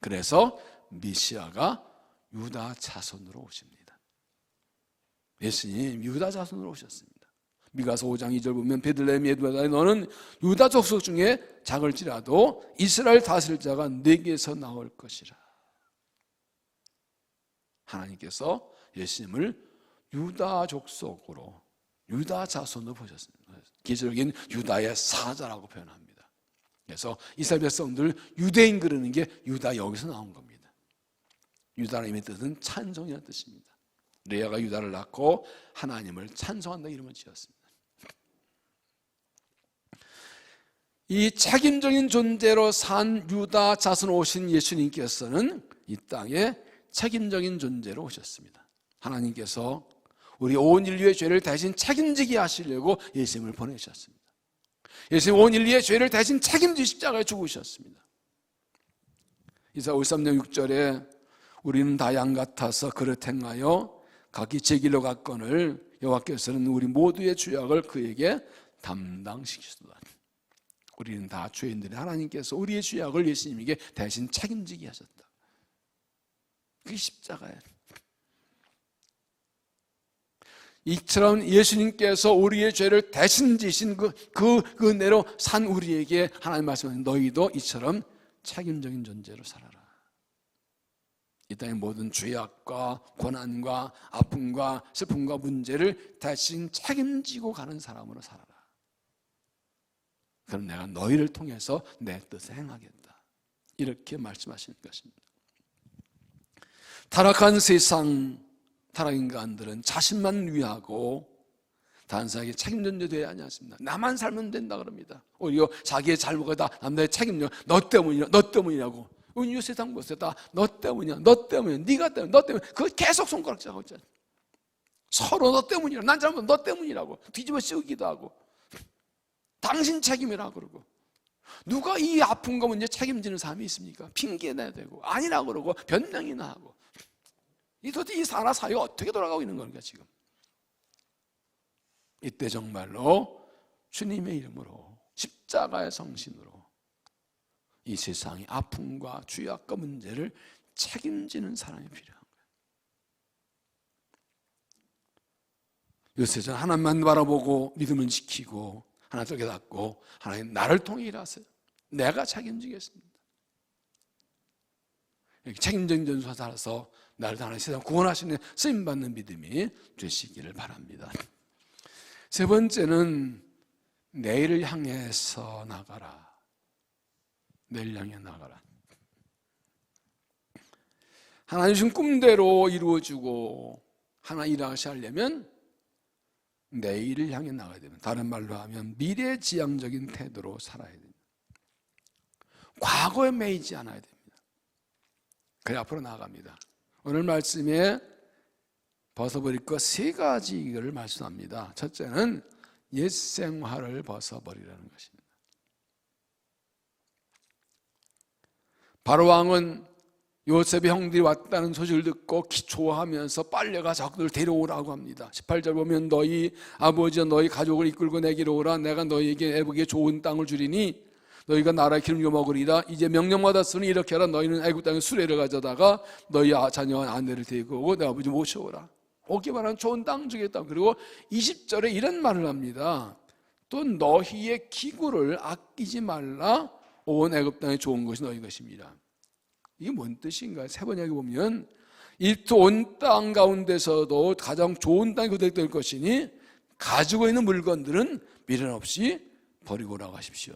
그래서 메시아가 유다 자손으로 오십니다. 예수님 유다 자손으로 오셨습니다. 미가서 5장 2절 보면 베들레헴 예루살렘에 너는 유다 족속 중에 작을지라도 이스라엘 다스릴 자가 네게서 나올 것이라. 하나님께서 예수님을 유다 족속으로 유다 자손으로 보셨습니다. 기술적인 유다의 사자라고 표현합니다. 그래서 이스라엘 백성들 유대인 그러는 게 유다 여기서 나온 겁니다. 유다님의 뜻은 찬송이라는 뜻입니다. 레아가 유다를 낳고 하나님을 찬송한다 이름을 지었습니다. 이 책임적인 존재로 산 유다 자손 오신 예수님께서는 이 땅에 책임적인 존재로 오셨습니다. 하나님께서 우리 온 인류의 죄를 대신 책임지게 하시려고 예수님을 보내셨습니다. 예수님 온 인류의 죄를 대신 책임지 십자가에 죽으셨습니다. 이사야 53장 6절에 우리는 다 양 같아서 그릇 행하여 각기 제 길로 갔거늘 여호와께서는 우리 모두의 죄악을 그에게 담당시키시도다. 우리는 다 죄인들이 하나님께서 우리의 죄악을 예수님에게 대신 책임지게 하셨다. 그게 십자가예요. 이처럼 예수님께서 우리의 죄를 대신 지신 그 은혜로 산 우리에게 하나님 말씀하신 너희도 이처럼 책임적인 존재로 살아라. 이 땅의 모든 죄악과 고난과 아픔과 슬픔과 문제를 대신 책임지고 가는 사람으로 살아라. 그럼 내가 너희를 통해서 내 뜻을 행하겠다. 이렇게 말씀하시는 것입니다. 타락한 세상, 타락 인간들은 자신만 위하고 단순하게 책임 존재 되어야 하지 않습니다. 나만 살면 된다 그럽니다. 오히려 자기의 잘못을 다 남들의 책임져. 너 때문이라고. 이 세상 보세요. 다 너 때문이야. 네가 때문에, 너 때문에. 그거 계속 손가락질하고 있잖아요. 서로 너 때문이라고. 난 잘못 너 때문이라고. 뒤집어 씌우기도 하고. 당신 책임이라고 그러고. 누가 이 아픔과 문제 책임지는 사람이 있습니까? 핑계내야 되고 아니라고 그러고 변명이나 하고. 도대체 이 나라 사회가 어떻게 돌아가고 있는 겁니까 지금? 이때 정말로 주님의 이름으로 십자가의 성신으로 이 세상의 아픔과 죄악과 문제를 책임지는 사람이 필요한 거예요. 요새 전 하나님만 바라보고 믿음을 지키고 하나님 깨닫고 하나님 나를 통해 일하세요. 내가 책임지겠습니다. 책임적인 전수와 살아서 나를 하나님 세상 구원하시는 쓰임받는 믿음이 되시기를 바랍니다. 세 번째는 내일을 향해서 나가라. 내일 향해 나가라. 하나님 주신 꿈대로 이루어지고 하나님 일하시 하려면 내일을 향해 나가야 됩니다. 다른 말로 하면 미래지향적인 태도로 살아야 됩니다. 과거에 매이지 않아야 됩니다. 그래 앞으로 나아갑니다. 오늘 말씀에 벗어버릴 것 세 가지를 말씀합니다. 첫째는 옛 생활을 벗어버리라는 것입니다. 바로 왕은 요셉의 형들이 왔다는 소식을 듣고 기초하면서 빨려가 적들을 데려오라고 합니다. 18절 보면 너희 아버지와 너희 가족을 이끌고 내게로 오라. 내가 너희에게 애굽에 좋은 땅을 주리니 너희가 나라의 기름을 먹으리라. 이제 명령 받았으니 이렇게 하라. 너희는 애굽 땅에 수레를 가져다가 너희 자녀와 아내를 데리고 오고 내 아버지 모셔오라. 오기만 하면 좋은 땅 주겠다. 그리고 20절에 이런 말을 합니다. 또 너희의 기구를 아끼지 말라. 온 애굽 땅에 좋은 것이 너희 것입니다. 이게 뭔 뜻인가요? 세 번 여기 보면 이 온 땅 가운데서도 가장 좋은 땅이 그대로 될 것이니 가지고 있는 물건들은 미련 없이 버리고 나가십시오.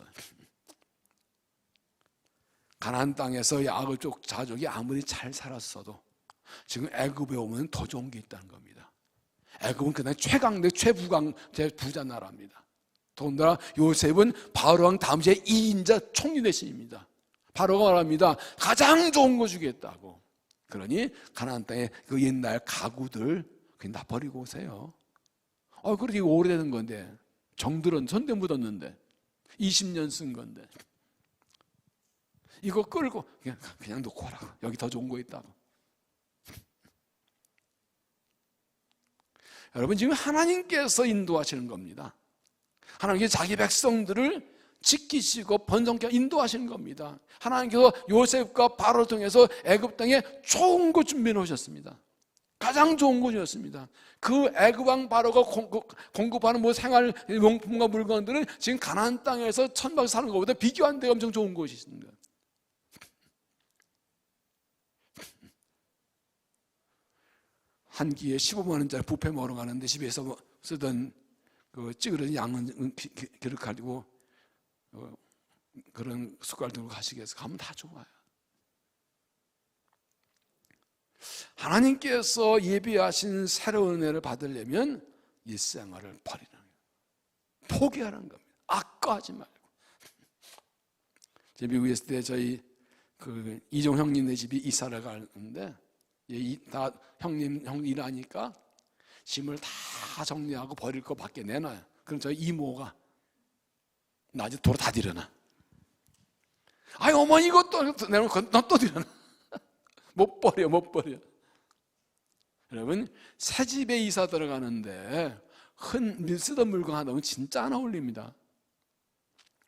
가나안 땅에서 야곱 쪽 자족이 아무리 잘 살았어도 지금 애굽에 오면 더 좋은 게 있다는 겁니다. 애굽은 그날 최강대 최부자 나라입니다. 더군다나 요셉은 바로 왕 다음시에 2인자 총리 대신입니다. 바로가 말합니다. 가장 좋은 거 주겠다고. 그러니 가나안 땅에 그 옛날 가구들 그냥 다 버리고 오세요. 그렇게 오래되는 건데, 정들은 손대 묻었는데 20년 쓴 건데 이거 끌고 그냥 놓고 오라고. 여기 더 좋은 거 있다고. 여러분, 지금 하나님께서 인도하시는 겁니다. 하나님께서 자기 백성들을 지키시고 번성케 인도하시는 겁니다. 하나님께서 요셉과 바로를 통해서 애굽 땅에 좋은 거 준비해 놓으셨습니다. 가장 좋은 거 주셨습니다. 그 애굽 왕 바로가 공급하는 뭐 생활 용품과 물건들은 지금 가나안 땅에서 천박 사는 것보다 비교 안 돼 엄청 좋은 것이 있습니다. 한 끼에 15만 원짜리 뷔페 먹으러 가는데 집에서 쓰던 그 찌그러진 양은 그릇 가지고 그런 숟갈 들고 가시겠어? 가면 다 좋아요. 하나님께서 예비하신 새로운 은혜를 받으려면 일생활을 버리는 거예요. 포기하는 겁니다. 아까워하지 말고. 제가 미국에 있을 때 저희 그 이종 형님네 집이 이사를 가는데 다 형님 일하니까 짐을 다 정리하고 버릴 거 밖에 내놔요. 그럼 저희 이모가 낮에 도로 다 들여놔. 아이 어머니 이것도 내놓고 너 또 들여놔. 못 버려. 여러분, 새 집에 이사 들어가는데 쓰던 물건 하나 넣으면 진짜 안 어울립니다.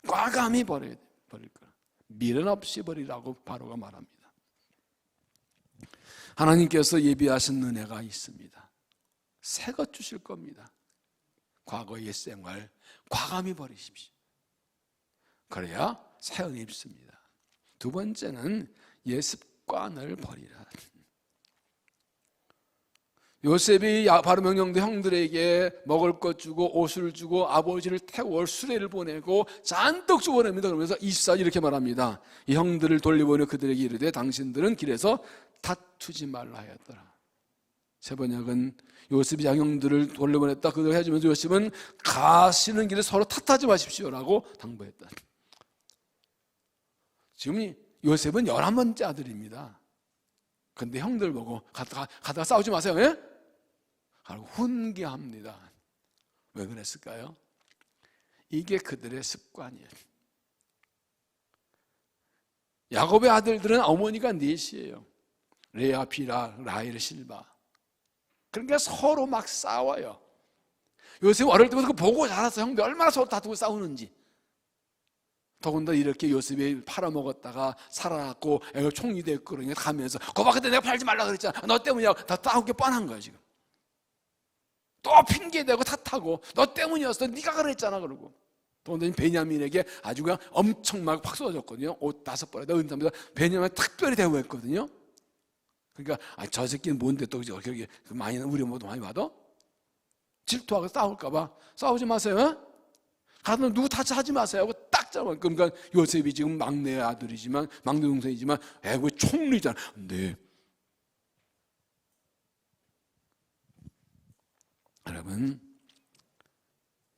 과감히 버릴 거야. 미련 없이 버리라고 바로가 말합니다. 하나님께서 예비하신 은혜가 있습니다. 새 것 주실 겁니다. 과거의 옛생활 과감히 버리십시오. 그래야 새 은혜 입습니다. 두 번째는 옛 습관을 버리라. 요셉이 바로 명령대 형들에게 먹을 것 주고 옷을 주고 아버지를 태워 수레를 보내고 잔뜩 주워냅니다. 그러면서 24절 이렇게 말합니다. 이 형들을 돌려보내 그들에게 이르되 당신들은 길에서 다투지 말라 하였더라. 세 번역은 요셉이 양형들을 돌려보냈다. 그걸 해주면서 요셉은 가시는 길에 서로 탓하지 마십시오라고 당부했다. 지금 요셉은 11번째 아들입니다. 근데 형들 보고 가다가 싸우지 마세요. 예? 하고 훈계합니다. 왜 그랬을까요? 이게 그들의 습관이에요. 야곱의 아들들은 어머니가 넷이에요. 레아, 비라, 라헬, 실바. 그러니까 서로 막 싸워요. 요셉 어릴 때부터 그거 보고 자랐어. 형들 얼마나 서로 다투고 싸우는지. 더군다나 이렇게 요셉이 팔아먹었다가 살아났고 애가 총리 됐고 그러니까 가면서 거봐 그때 내가 팔지 말라 그랬잖아. 너 때문이야. 다 싸우게 뻔한 거야 지금. 또 핑계대고 탓하고 너 때문이었어. 네가 그랬잖아 그러고. 더군다나 베냐민에게 아주 그냥 엄청 막 팍 쏟아졌거든요. 옷 5벌에다 은사입니다. 베냐민 특별히 대우했거든요. 그러니까 저 새끼는 뭔데 또 그렇게 많이 우리 모두 많이 받아? 질투하고 싸울까봐 싸우지 마세요. 가서 누구 탓하지 마세요 하고 딱 잡아. 그러니까 요셉이 지금 막내 아들이지만 막내 동생이지만 애국의 총리잖아. 네. 여러분,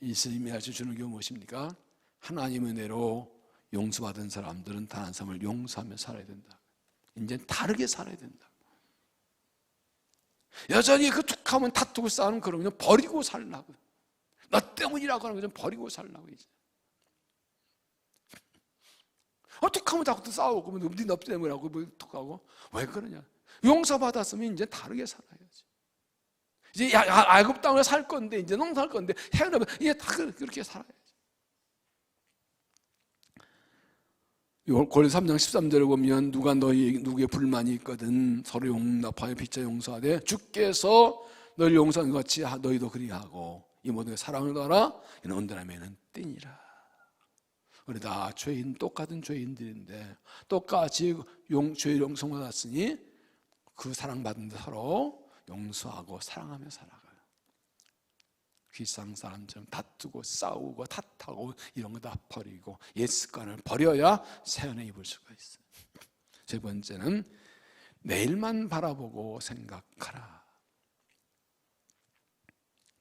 이 스님이 아주 주는 게 무엇입니까? 하나님의 은혜로 용서받은 사람들은 단 한 사람을 용서하며 살아야 된다. 이제 다르게 살아야 된다. 여전히 그 툭하면 다투고 싸우는 그런 건 버리고 살라고. 너 때문이라고 하는 거 좀 버리고 살라고 이제. 툭하면 자꾸 싸우고 네 너 때문이라고 뭐 툭하고 왜 그러냐? 용서받았으면 이제 다르게 살아야지. 이제 애굽 땅에 살 건데 이제 농사할 건데 해내면 이제 다 그렇게 살아야지. 고린도서 3장 13절에 보면 누가 누구의 불만이 있거든 서로 용납하여 빚자 용서하되 주께서 너를 용서한 것 같이 너희도 그리하고 이 모든 사랑을 더하라 이는 온전함에는 띠니라. 우리 다 죄인 똑같은 죄인들인데 똑같이 죄 용서받았으니 그 사랑받은 데 서로 용서하고 사랑하며 살아가요. 귀상 사람처럼 다투고 싸우고 탓하고 이런 거 다 버리고 옛 습관을 버려야 새 은혜 입을 수가 있어요. 세 번째는 내일만 바라보고 생각하라.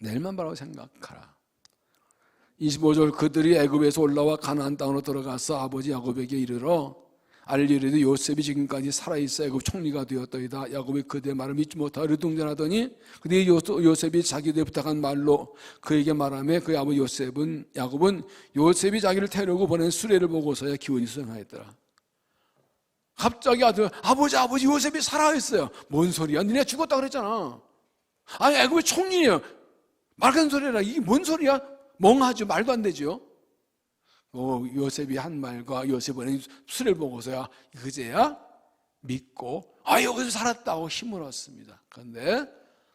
내일만 바라보고 생각하라. 25절 그들이 애굽에서 올라와 가나안 땅으로 들어가서 아버지 야곱에게 이르러 알리르되 요셉이 지금까지 살아있어 애굽 총리가 되었더이다. 야곱이 그들의 말을 믿지 못하고 르둥전하더니 그들이 요셉이 자기들에 부탁한 말로 그에게 말하며 그의 아버지 야곱은 요셉이 자기를 태우려고 보낸 수레를 보고서야 기원이 수행하였더라. 갑자기 아버지 요셉이 살아있어요. 뭔 소리야? 니네 죽었다 그랬잖아. 아니 애굽의 총리예요. 맑은 소리라. 이게 뭔 소리야? 멍하죠. 말도 안 되죠. 요셉이 한 말과 요셉은 수레를 보고서야 그제야 믿고 여기서 살았다고 힘을 얻습니다. 그런데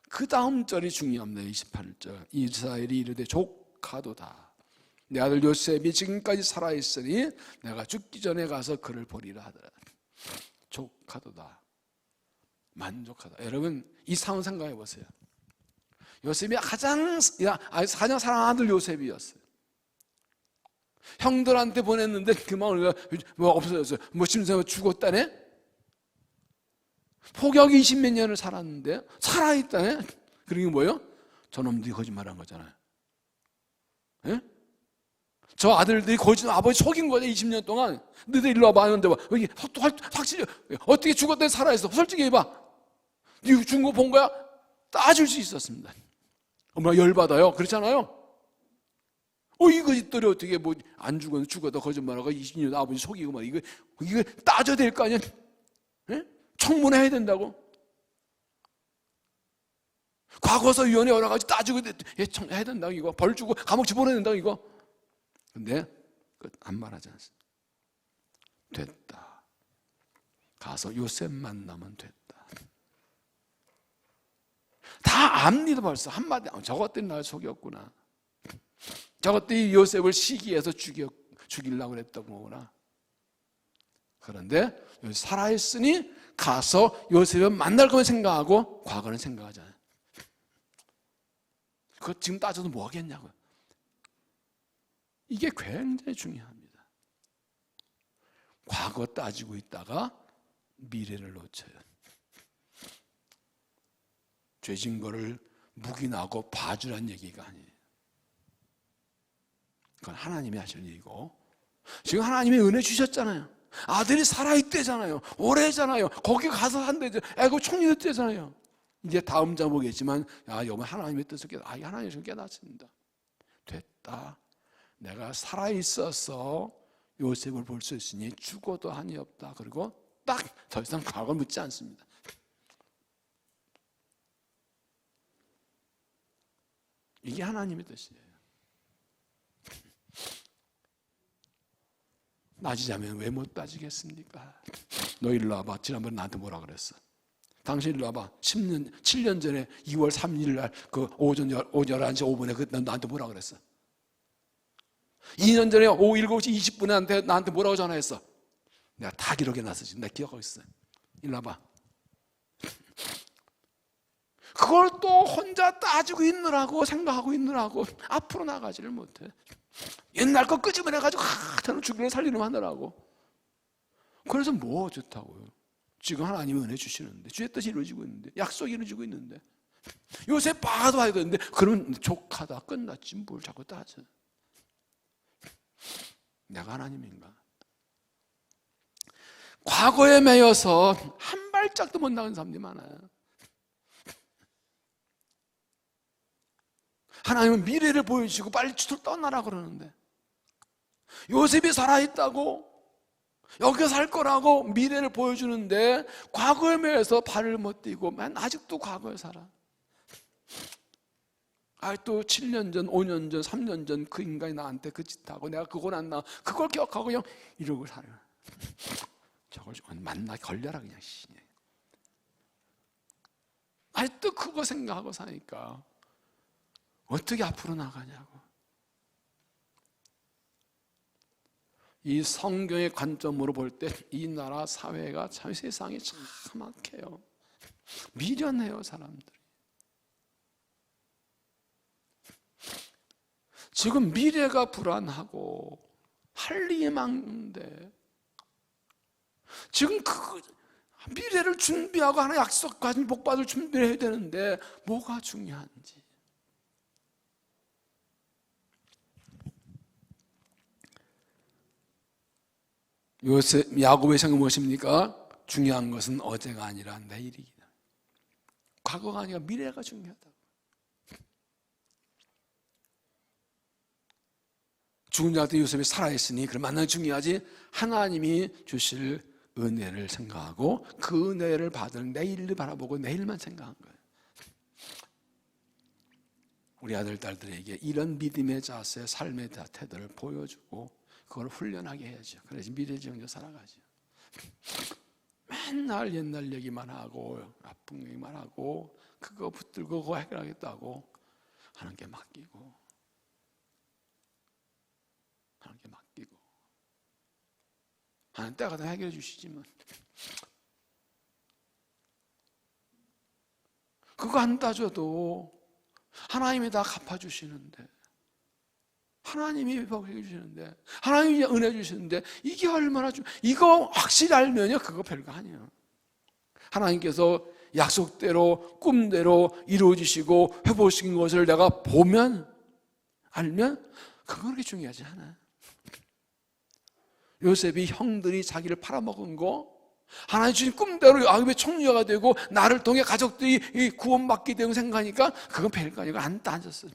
그 다음 절이 중요합니다. 28절 이스라엘이 이르되 조카도다. 내 아들 요셉이 지금까지 살아있으니 내가 죽기 전에 가서 그를 보리라 하더라. 조카도다. 만족하다. 여러분 이 상황 생각해 보세요. 요셉이 가장 사랑하는 아들 요셉이었어요. 형들한테 보냈는데 그 마음이 없어졌어요. 심지어 죽었다네? 포격이 20몇 년을 살았는데 살아있다네? 그러게 뭐예요? 저놈들이 거짓말한 거잖아요. 예? 저 아들들이 아버지 속인 거죠. 20년 동안. 너희들 일로 와봐. 하는데 여기 확실히 어떻게 죽었다니 살아있어. 솔직히 해봐. 네 죽은 거 본 거야? 따질 수 있었습니다. 엄마 열받아요. 그렇잖아요. 이것들이 어떻게 안 죽어도 거짓말하고 20년 아버지 속이고 말 이거 따져야 될 거 아니야? 예? 청문회해야 된다고. 과거사위원회 여러 가지 따지고 해야 된다고 이거. 벌 주고 감옥 집어넣어야 된다고 이거. 근데 안 말하지 않습니다. 됐다. 가서 요셉 만나면 됐다. 다 압니다. 벌써 한마디. 저것들이 날 속였구나. 저것들이 요셉을 시기해서 죽이려고 그랬던 거구나. 그런데 살아있으니 가서 요셉을 만날 거면 생각하고 과거는 생각하잖아요. 그거 지금 따져도 뭐 하겠냐고요. 이게 굉장히 중요합니다. 과거 따지고 있다가 미래를 놓쳐요. 죄진 거를 묵인하고 봐주란 얘기가 아니에요. 그건 하나님이 하실 일이고, 지금 하나님이 은혜 주셨잖아요. 아들이 살아있대잖아요. 오래잖아요. 거기 가서 한대죠. 애굽 총리 됐대잖아요. 이제 다음 장 보겠지만 여러분 하나님의 뜻을 하나님의 뜻을 깨닫습니다. 됐다. 내가 살아있어서 요셉을 볼 수 있으니 죽어도 한이 없다. 그리고 딱 더 이상 과거를 묻지 않습니다. 이게 하나님의 뜻이에요. 따지자면 왜 못 따지겠습니까? 너 일로 와봐. 지난번에 나한테 뭐라 그랬어? 당신 일로 와봐. 7년 전에 2월 3일 날 그 오전 11시 5분에 나한테 뭐라 그랬어? 2년 전에 오후 7시 20분에 나한테 뭐라고 전화했어? 내가 다 기록해놨어. 지금 내가 기억하고 있어. 일로 와봐. 그걸 또 혼자 따지고 있느라고 생각하고 있느라고 앞으로 나가지를 못해. 옛날 거 끄집어내가지고 저는 죽이는 살리는 하느라고. 그래서 뭐 좋다고요. 지금 하나님이 은혜 주시는데 주의 뜻이 이루어지고 있는데 약속이 이루어지고 있는데 요새 봐도 봐야 되는데 그러면 족하다 끝났지 뭘 자꾸 따져. 내가 하나님인가? 과거에 매여서 한 발짝도 못 나간 사람들이 많아요. 하나님은 미래를 보여주시고 빨리 떠나라 그러는데 요셉이 살아있다고 여기 살 거라고 미래를 보여주는데 과거에 매여서 발을 못 떼고 아직도 과거에 살아. 또 7년 전, 5년 전, 3년 전 그 인간이 나한테 그 짓하고 내가 그걸 안 나 그걸 기억하고 그냥 이러고 살아. 저걸 만나 걸려라 그냥. 또 그거 생각하고 사니까 어떻게 앞으로 나가냐고. 이 성경의 관점으로 볼 때 이 나라 사회가 참 세상이 참 막해요. 미련해요 사람들이. 지금 미래가 불안하고 할 일이 많은데 지금 미래를 준비하고 하나 약속 가진 복 받을 준비를 해야 되는데 뭐가 중요한지. 야곱의 생각은 무엇입니까? 중요한 것은 어제가 아니라 내일이다. 과거가 아니라 미래가 중요하다. 죽은 자 같은 요셉이 살아있으니 그럼 만나기 중요하지. 하나님이 주실 은혜를 생각하고 그 은혜를 받을 내일을 바라보고 내일만 생각한 거예요. 우리 아들, 딸들에게 이런 믿음의 자세, 삶의 태도를 보여주고 그걸 훈련하게 해야죠. 그래야지 미래지향적으로 살아가죠. 맨날 옛날 얘기만 하고 나쁜 얘기만 하고 그거 붙들고 그거 해결하겠다고 하나님께 맡기고 하나님 때가 다 해결해 주시지만 그거 안 따져도 하나님이 다 갚아주시는데, 하나님이 회복해 주시는데, 하나님이 은혜 주시는데, 이게 얼마나 이거 확실히 알면요 그거 별거 아니에요. 하나님께서 약속대로 꿈대로 이루어지시고 회복시킨 것을 내가 보면 알면 그거 그렇게 중요하지 않아요. 요셉이 형들이 자기를 팔아먹은 거 하나님 주신 꿈대로 야곱의 총리가 되고 나를 통해 가족들이 구원받게 되고 생각하니까 그건 별거 아니고 안 따졌어요.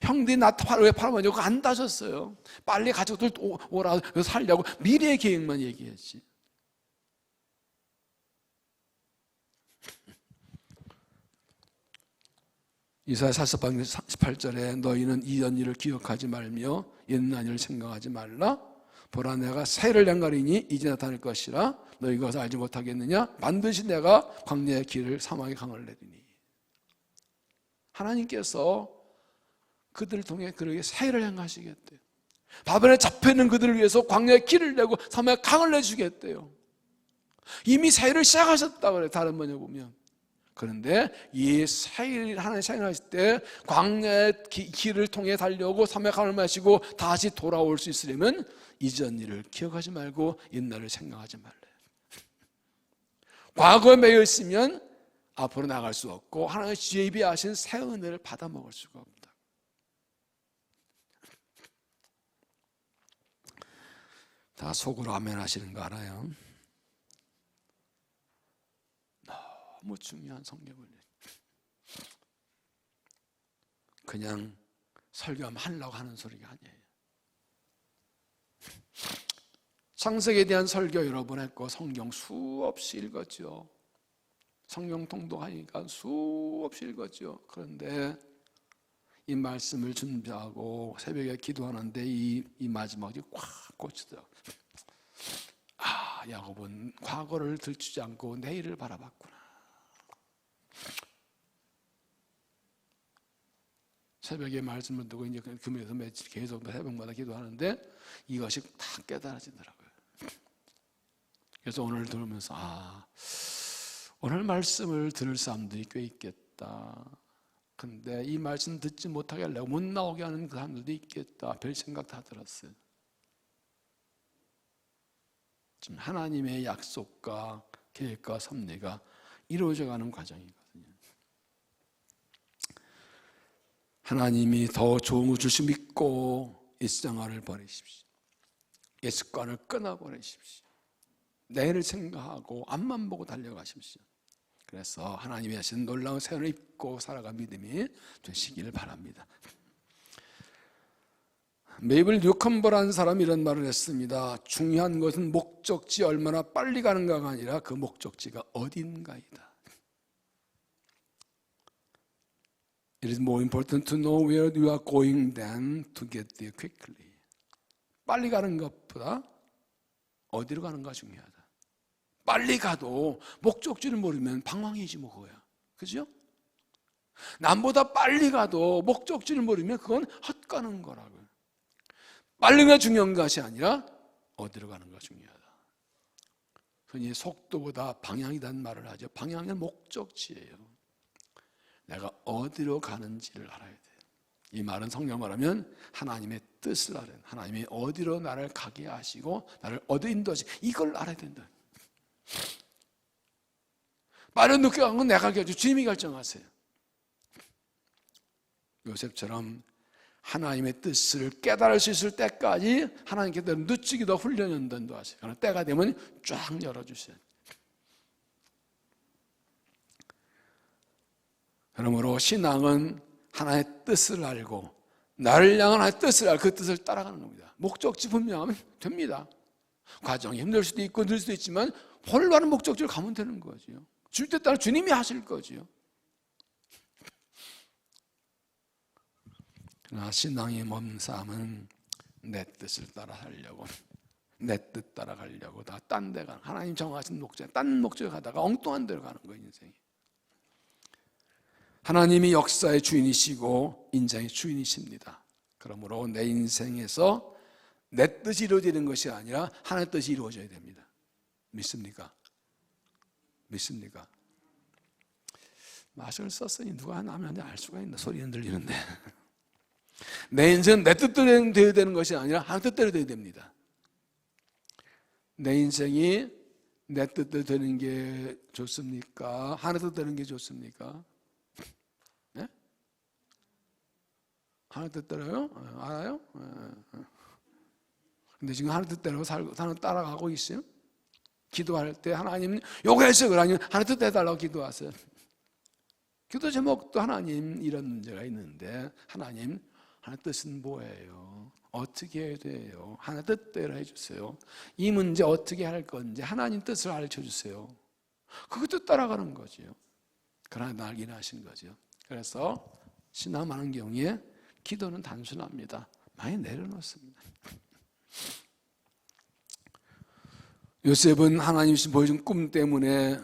형들이 나 왜 팔아먹냐고 안 따졌어요. 빨리 가족들 오라 살려고 미래의 계획만 얘기했지. 이사야 40장 18절에 너희는 이전 일을 기억하지 말며 옛날 일을 생각하지 말라. 보라 내가 새를 향하리니 이제 나타날 것이라 너희가 그것을 알지 못하겠느냐. 반드시 내가 광야의 길을 사막의 강을 내리니. 하나님께서 그들을 통해 그에게 새를 향하시겠대요. 바벨에 잡혀있는 그들을 위해서 광야의 길을 내고 사막의 강을 내주겠대요. 이미 새를 시작하셨다고 그래요. 다른 번역에 보면. 그런데 이 새를 하나님 생각하실 때 광야의 길을 통해 달려오고 사막의 강을 마시고 다시 돌아올 수 있으려면 이전 일을 기억하지 말고 옛날을 생각하지 말래요. 과거에 매여 있으면 앞으로 나갈 수 없고 하나님의 예비하신 새 은혜를 받아 먹을 수가 없다. 다 속으로 아멘 하시는 거 알아요? 너무 중요한 성경을 그냥 설교하면 하려고 하는 소리가 아니에요. 창세기에 대한 설교 여러분 했고 성경 수없이 읽었죠. 성경 통독하니까 수없이 읽었죠. 그런데 이 말씀을 준비하고 새벽에 기도하는데 이 마지막이 꽉 꽂히더라고요. 아, 야곱은 과거를 들추지 않고 내일을 바라봤구나. 새벽에 말씀을 듣고 이제 금요일에서 며칠 계속 새벽마다 기도하는데 이것이 다 깨달아지더라고요. 그래서 오늘 들으면서 오늘 말씀을 들을 사람들이 꽤 있겠다. 근데 이 말씀 듣지 못하게 하려고 못 나오게 하는 그 사람들도 있겠다. 별 생각 다 들었어요. 지금 하나님의 약속과 계획과 섭리가 이루어져가는 과정이거든요. 하나님이 더 좋은 것 주시 믿고 일상화를 버리십시오. 옛 습관을 끊어버리십시오. 내일을 생각하고 앞만 보고 달려가십시오. 그래서 하나님이 하신 놀라운 새언을 입고 살아간 믿음이 되시기를 바랍니다. 메이블 뉴컴버라는 사람이 이런 말을 했습니다. 중요한 것은 목적지 얼마나 빨리 가는가가 아니라 그 목적지가 어딘가이다. It is more important to know where you are going than to get there quickly. 빨리 가는 것보다 어디로 가는가 중요하다. 빨리 가도 목적지를 모르면 방황이지 뭐 그거야. 그죠? 남보다 빨리 가도 목적지를 모르면 그건 헛가는 거라고요. 빨리가 중요한 것이 아니라 어디로 가는가 중요하다. 흔히 속도보다 방향이라는 말을 하죠. 방향은 목적지예요. 내가 어디로 가는지를 알아야 돼요. 이 말은 성경 말하면 하나님의 뜻을 알아야 된다. 하나님이 어디로 나를 가게 하시고 나를 어디 인도하시고 이걸 알아야 된다. 빠른 늦게 간 건 내가 결정, 주님이 결정하세요. 요셉처럼 하나님의 뜻을 깨달을 수 있을 때까지 하나님께서 늦추기도 훈련도 하세요. 그러나 때가 되면 쫙 열어주세요. 그러므로 신앙은 하나의 뜻을 알고 나를 향한 하나의 뜻을 알고 그 뜻을 따라가는 겁니다. 목적지 분명하면 됩니다. 과정이 힘들 수도 있고 늘 수도 있지만 홀로 목적지를 가면 되는 거죠. 줄 때 따라 주님이 하실 거죠. 그러나 신앙의 몸싸움은 내 뜻을 따라 하려고, 내 뜻 따라가려고 다 딴 데 가는, 하나님 정하신 목적, 딴 목적에 가다가 엉뚱한 데로 가는 거예요, 인생이. 하나님이 역사의 주인이시고 인생의 주인이십니다. 그러므로 내 인생에서 내 뜻이 이루어지는 것이 아니라 하나님의 뜻이 이루어져야 됩니다. 믿습니까? 믿습니까? 마스크를 썼으니 누가 나면 알 수가 있나? 소리는 들리는데. 내 인생은 내 뜻대로 되어야 되는 것이 아니라 하나님 뜻대로 되어야 됩니다. 내 인생이 내 뜻대로 되는 게 좋습니까? 하나님 뜻대로 되는 게 좋습니까? 네? 하나님 뜻대로요? 알아요? 근데 지금 하나님 뜻대로 사는 따라가고 있어요? 기도할 때 하나님 요구했어요. 그러면 하나님 뜻대로 해달라고 기도하세요. 기도 제목도 하나님 이런 문제가 있는데 하나님 뜻은 뭐예요? 어떻게 해야 돼요? 하나님 뜻대로 해주세요. 이 문제 어떻게 할 건지 하나님 뜻을 알려주세요. 그 뜻 따라가는 거죠. 그러나 날 일하신 거죠. 그래서 신앙 많은 경우에 기도는 단순합니다. 많이 내려놓습니다. 요셉은 하나님이 보여준 꿈 때문에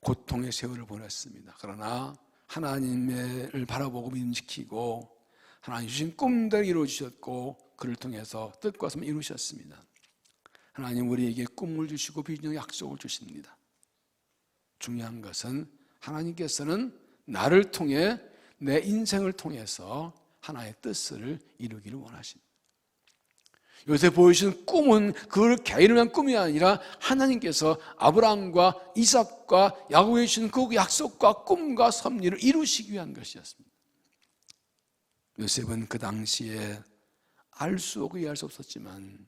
고통의 세월을 보냈습니다. 그러나 하나님을 바라보고 믿음지키고 하나님 주신 꿈대로 이루어주셨고 그를 통해서 뜻과 소망을 이루셨습니다. 하나님 우리에게 꿈을 주시고 비전의 약속을 주십니다. 중요한 것은 하나님께서는 나를 통해 내 인생을 통해서 하나의 뜻을 이루기를 원하십니다. 요새 보여주신 꿈은 그걸 개인을 꿈이 아니라 하나님께서 아브라함과 이삭과 야곱에게 주신 그 약속과 꿈과 섭리를 이루시기 위한 것이었습니다. 요셉은 그 당시에 알 수 없고 이해할 수 없었지만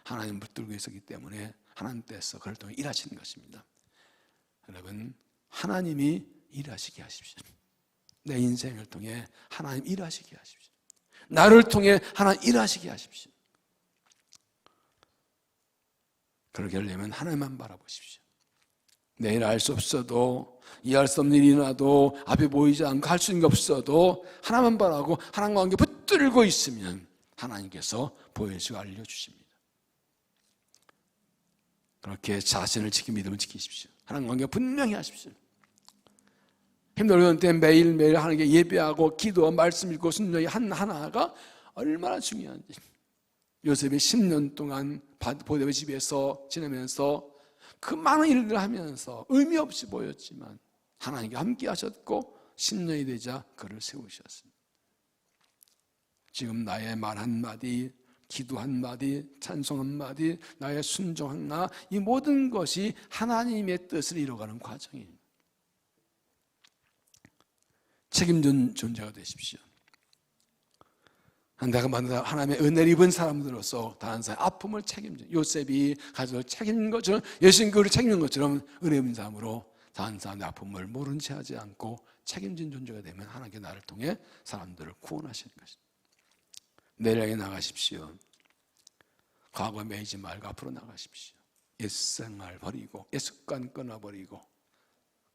하나님을 붙들고 있었기 때문에 하나님께서 그를 통해 일하시는 것입니다. 여러분, 하나님이 일하시게 하십시오. 내 인생을 통해 하나님 일하시게 하십시오. 나를 통해 하나님 일하시게 하십시오. 그러게 하려면 하나님만 바라보십시오. 내일 알 수 없어도 이해할 수 없는 일이 일어나도 앞에 보이지 않고 할 수 있는 게 없어도 하나만 바라고 하나님과 관계 붙들고 있으면 하나님께서 보여주고 알려주십니다. 그렇게 자신을 지키고 믿음을 지키십시오. 하나님과 관계 분명히 하십시오. 힘들어질 때 매일매일 하나님께 예배하고 기도하고 말씀 읽고 순종이 하나가 얼마나 중요한지. 요셉이 10년 동안 보디발 집에서 지내면서 그 많은 일들을 하면서 의미 없이 보였지만 하나님께 함께 하셨고 10년이 되자 그를 세우셨습니다. 지금 나의 말 한마디, 기도 한마디, 찬송 한마디, 나의 순종 하나, 이 모든 것이 하나님의 뜻을 이뤄가는 과정입니다. 책임진 존재가 되십시오. 내가 만든 하나님의 은혜를 입은 사람들로서 다른 사람의 아픔을 책임져, 요셉이 가족을 책임진 것처럼 예수님 그를 책임진 것처럼 은혜 입은 사람으로 다른 사람의 아픔을 모른 채 하지 않고 책임진 존재가 되면 하나님께 나를 통해 사람들을 구원하시는 것입니다. 내일 향해 나가십시오. 과거에 매이지 말고 앞으로 나가십시오. 옛생활 버리고 옛습관 끊어버리고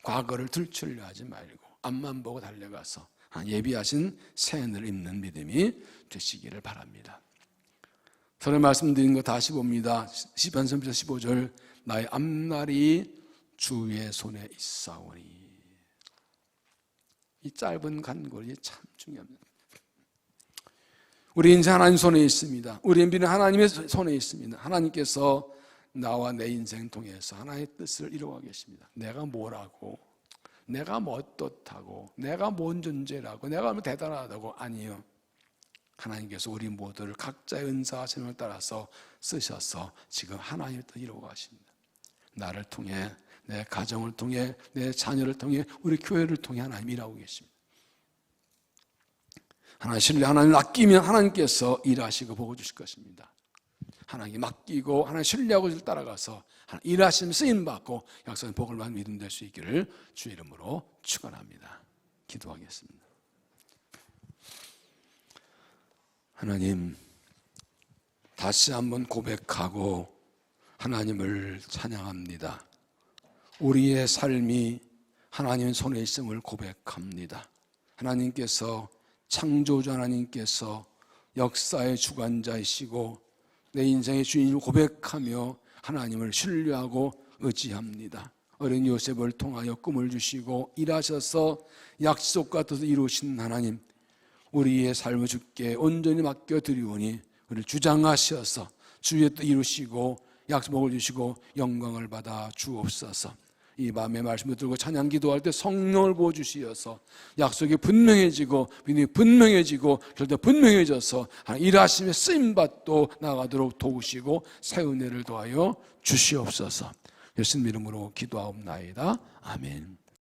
과거를 들추려 하지 말고 앞만 보고 달려가서 예비하신 새 하늘을 입는 믿음이 되시기를 바랍니다. 전에 말씀드린 거 다시 봅니다. 시편 15절 나의 앞날이 주의 손에 있사오니. 이 짧은 간골이 참 중요합니다. 우리 인생 하나님 손에 있습니다. 우리 인비는 하나님의 손에 있습니다. 하나님께서 나와 내 인생 통해서 하나님의 뜻을 이루어 계십니다. 내가 뭐라고 내가 뭐 어떻다고, 내가 뭔 존재라고, 내가 뭐 대단하다고. 아니요. 하나님께서 우리 모두를 각자의 은사와 재능을 따라서 쓰셔서 지금 하나님의 뜻을 이루고 가십니다. 나를 통해, 내 가정을 통해, 내 자녀를 통해, 우리 교회를 통해 하나님 일하고 계십니다. 하나님 신뢰, 하나님을 아끼면 하나님께서 일하시고 복을 주실 것입니다. 하나님께 맡기고 하나님 신뢰하고 따라가서 일하시면 쓰임받고 약속의 복을 받는 믿음 될 수 있기를 주의 이름으로 축원합니다. 기도하겠습니다. 하나님, 다시 한번 고백하고 하나님을 찬양합니다. 우리의 삶이 하나님 손에 있음을 고백합니다. 하나님께서, 창조주 하나님께서 역사의 주관자이시고 내 인생의 주인을 고백하며 하나님을 신뢰하고 의지합니다. 어린 요셉을 통하여 꿈을 주시고 일하셔서 약속과 뜻을 이루신 하나님, 우리의 삶을 주께 온전히 맡겨드리오니 우리를 주장하셔서 주의 뜻 이루시고 약속을 주시고 영광을 받아 주옵소서. 이 밤에 말씀을 들고 찬양 기도할 때 성령을 부어주시어서 약속이 분명해지고 믿음이 분명해지고 결국 분명해져서 일하심에 쓰임받도 나가도록 도우시고 새 은혜를 더하여 주시옵소서. 예수님 이름으로 기도하옵나이다. 아멘.